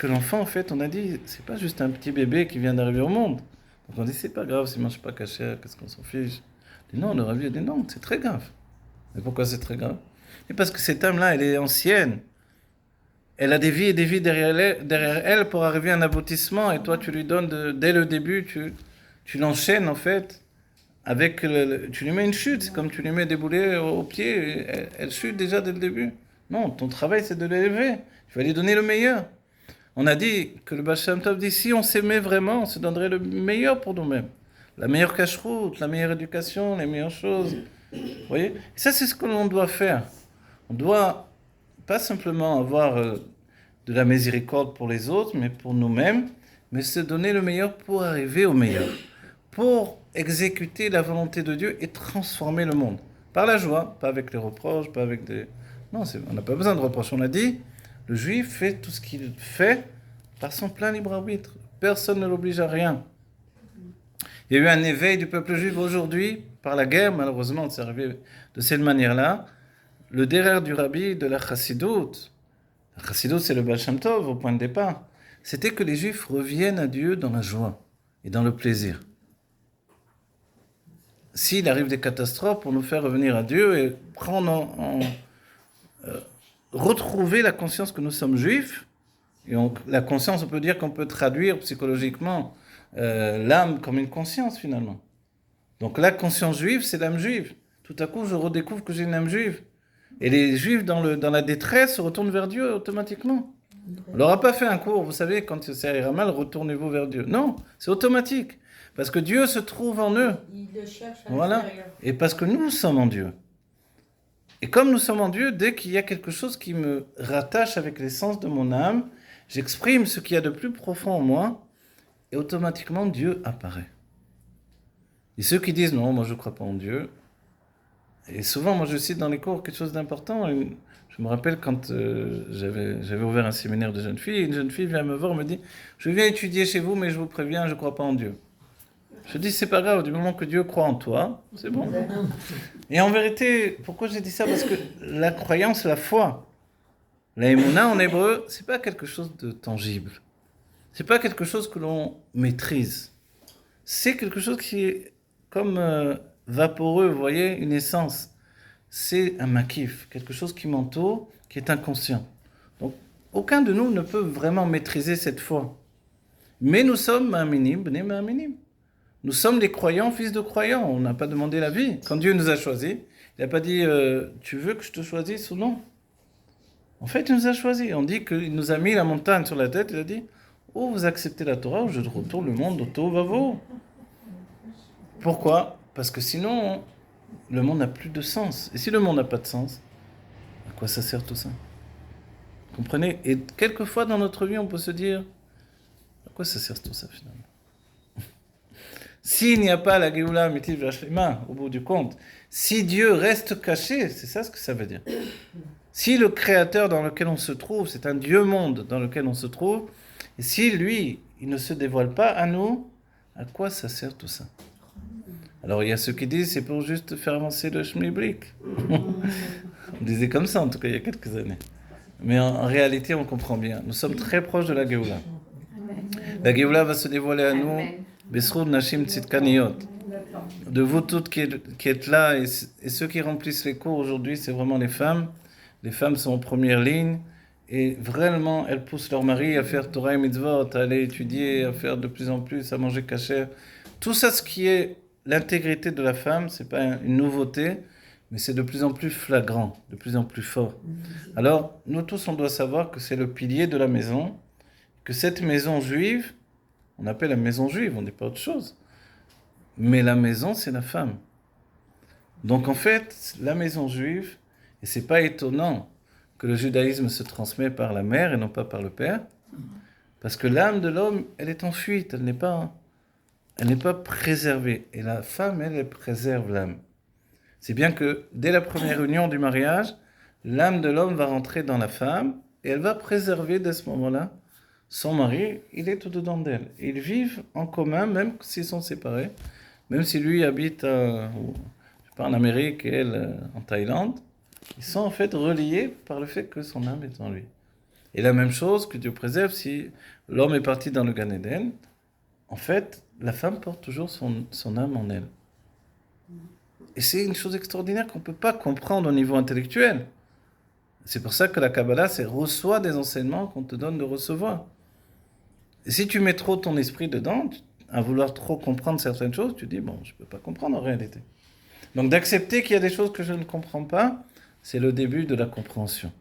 l'enfant, en fait, on a dit, c'est pas juste un petit bébé qui vient d'arriver au monde. Donc on dit, c'est pas grave s'il ne mange pas caché, qu'est-ce qu'on s'en fiche? On dit, non, le rabbi a dit, non, c'est très grave. Mais pourquoi c'est très grave? Et parce que cette âme-là, elle est ancienne. Elle a des vies et des vies derrière elle pour arriver à un aboutissement. Et toi, tu lui donnes, dès le début, tu l'enchaînes, en fait, avec tu lui mets une chute. C'est comme tu lui mets des boulets au pied. Elle chute déjà dès le début. Non, ton travail, c'est de l'élever. Tu vas lui donner le meilleur. On a dit que le Baal Shem Tov dit, si on s'aimait vraiment, on se donnerait le meilleur pour nous-mêmes. La meilleure cache-route, la meilleure éducation, les meilleures choses. Vous voyez? Et ça, c'est ce que l'on doit faire. On doit pas simplement avoir de la miséricorde pour les autres, mais pour nous-mêmes, mais se donner le meilleur pour arriver au meilleur. Pour exécuter la volonté de Dieu et transformer le monde. Par la joie, pas avec les reproches, pas avec des... Non, on n'a pas besoin de reproches. On a dit, le juif fait tout ce qu'il fait par son plein libre arbitre. Personne ne l'oblige à rien. Il y a eu un éveil du peuple juif aujourd'hui, par la guerre, malheureusement, c'est arrivé de cette manière-là. Le derrière du rabbi de la chassidoute, la chassidoute c'est le Baal Shem Tov au point de départ, c'était que les juifs reviennent à Dieu dans la joie et dans le plaisir. S'il arrive des catastrophes pour nous faire revenir à Dieu et prendre retrouver la conscience que nous sommes juifs, et la conscience, on peut dire qu'on peut traduire psychologiquement l'âme comme une conscience finalement. Donc la conscience juive, c'est l'âme juive. Tout à coup, je redécouvre que j'ai une âme juive. Et les juifs, dans la détresse, se retournent vers Dieu automatiquement. On leur a pas fait un cours, vous savez, quand ça ira mal, retournez-vous vers Dieu. Non, c'est automatique. Parce que Dieu se trouve en eux. Il le cherche à Voilà. l'intérieur. Et parce que nous sommes en Dieu. Et comme nous sommes en Dieu, dès qu'il y a quelque chose qui me rattache avec l'essence de mon âme, j'exprime ce qu'il y a de plus profond en moi, et automatiquement Dieu apparaît. Et ceux qui disent non, moi je ne crois pas en Dieu, et souvent moi je cite dans les cours quelque chose d'important. Je me rappelle quand j'avais ouvert un séminaire de jeunes filles, une jeune fille vient me voir et me dit je viens étudier chez vous, mais je vous préviens, je ne crois pas en Dieu. Je dis c'est pas grave, du moment que Dieu croit en toi, c'est bon. Et en vérité, pourquoi j'ai dit ça? Parce que la croyance, la foi, la émouna en hébreu, c'est pas quelque chose de tangible. C'est pas quelque chose que l'on maîtrise. C'est quelque chose qui est comme vaporeux, vous voyez, une essence. C'est un makif, quelque chose qui m'entoure, qui est inconscient. Donc, aucun de nous ne peut vraiment maîtriser cette foi. Mais nous sommes ma'aminim, bnei ma'aminim. Nous sommes des croyants, fils de croyants. On n'a pas demandé la vie. Quand Dieu nous a choisis, il n'a pas dit tu veux que je te choisisse ou non. En fait, il nous a choisis. On dit qu'il nous a mis la montagne sur la tête. Il a dit oh, vous acceptez la Torah ou je retourne le monde au tohu vavohu. Pourquoi? Parce que sinon, le monde n'a plus de sens. Et si le monde n'a pas de sens, à quoi ça sert tout ça? Vous comprenez? Et quelquefois dans notre vie, on peut se dire à quoi ça sert tout ça finalement? S'il n'y a pas la Géoula Amitiv Vashlema, au bout du compte, si Dieu reste caché, c'est ça ce que ça veut dire. Si le Créateur dans lequel on se trouve, c'est un Dieu-monde dans lequel on se trouve, et si lui, il ne se dévoile pas à nous, à quoi ça sert tout ça? Alors il y a ceux qui disent c'est pour juste faire avancer le Shmiblik. On disait comme ça en tout cas il y a quelques années. Mais en réalité on comprend bien. Nous sommes très proches de la Géoula. La Géoula va se dévoiler à nous. Besroud Nashim Tzidkaniyot. De vous toutes qui êtes là et ceux qui remplissent les cours aujourd'hui, c'est vraiment les femmes. Les femmes sont en première ligne et vraiment elles poussent leur mari à faire Torah et Mitzvot, à aller étudier, à faire de plus en plus, à manger kasher. Tout ça, ce qui est l'intégrité de la femme, c'est pas une nouveauté, mais c'est de plus en plus flagrant, de plus en plus fort. Alors, nous tous, on doit savoir que c'est le pilier de la maison, que cette maison juive, on appelle la maison juive, on n'est pas autre chose. Mais la maison, c'est la femme. Donc en fait, la maison juive, et c'est pas étonnant que le judaïsme se transmet par la mère et non pas par le père, parce que l'âme de l'homme, elle est en fuite, elle n'est pas préservée. Et la femme, elle préserve l'âme. C'est bien que dès la première union du mariage, l'âme de l'homme va rentrer dans la femme et elle va préserver dès ce moment-là son mari, il est tout dedans d'elle. Ils vivent en commun, même s'ils sont séparés. Même si lui habite en Amérique et elle en Thaïlande, Ils sont en fait reliés par le fait que son âme est en lui. Et la même chose que Dieu préserve, si l'homme est parti dans le Gan Eden, en fait, la femme porte toujours son âme en elle. Et c'est une chose extraordinaire qu'on ne peut pas comprendre au niveau intellectuel. C'est pour ça que la Kabbalah, c'est reçoit des enseignements qu'on te donne de recevoir. Et si tu mets trop ton esprit dedans, à vouloir trop comprendre certaines choses, tu dis, bon, je ne peux pas comprendre en réalité. Donc d'accepter qu'il y a des choses que je ne comprends pas, c'est le début de la compréhension.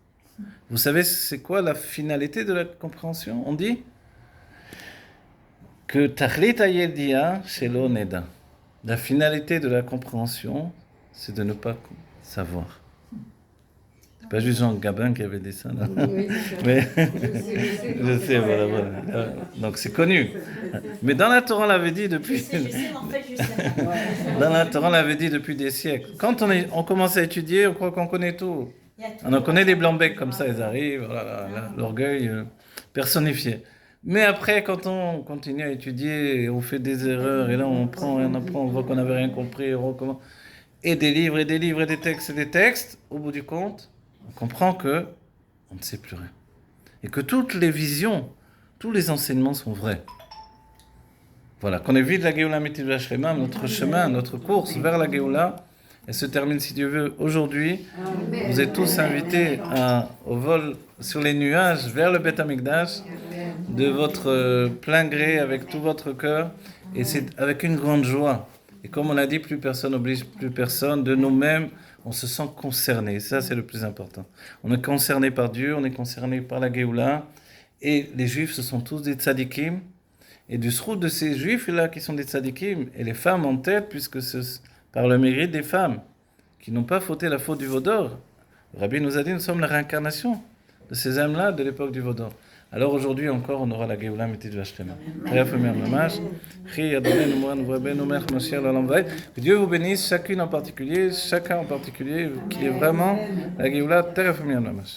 Vous savez, c'est quoi la finalité de la compréhension? On dit que Tachlit Hayediah Shelo Neda. La finalité de la compréhension, c'est de ne pas savoir. C'est pas juste Jean Gabin qui avait dit ça, là. Mais je sais, voilà. Donc c'est connu. Mais dans la Torah, on l'avait dit depuis. Je sais, mais en fait, je sais. Dans la Torah, on l'avait dit depuis des siècles. Quand on commence à étudier, on croit qu'on connaît tout. On en connaît des blancs-becs comme ça, ils arrivent, voilà, l'orgueil personnifié. Mais après, quand on continue à étudier, on fait des erreurs, et là on apprend, on voit qu'on n'avait rien compris, on recommence. Et des livres, et des livres, et des textes, au bout du compte, on comprend que on ne sait plus rien. Et que toutes les visions, tous les enseignements sont vrais. Voilà, qu'on évite la Géoula Amitid V'Ashlema, notre chemin, notre course vers la Géoula, elle se termine, si Dieu veut, aujourd'hui. Vous êtes tous invités au vol sur les nuages vers le Beth Amikdash, de votre plein gré, avec tout votre cœur, et c'est avec une grande joie. Et comme on l'a dit, plus personne n'oblige plus personne, de nous-mêmes, on se sent concerné. Ça, c'est le plus important. On est concerné par Dieu, on est concerné par la Géoula, et les Juifs, ce sont tous des tzadikim, et du srout de ces Juifs-là qui sont des tzadikim, et les femmes en tête, puisque c'est par le mérite des femmes, qui n'ont pas fauté la faute du Vaudor. Le Rabbi nous a dit, nous sommes la réincarnation de ces âmes-là de l'époque du Vaudor. Alors aujourd'hui encore, on aura la Géoula Amitid V'Ashlema. Que Dieu vous bénisse, chacune en particulier, chacun en particulier, qu'il y ait vraiment la Géoula Teref Mamash.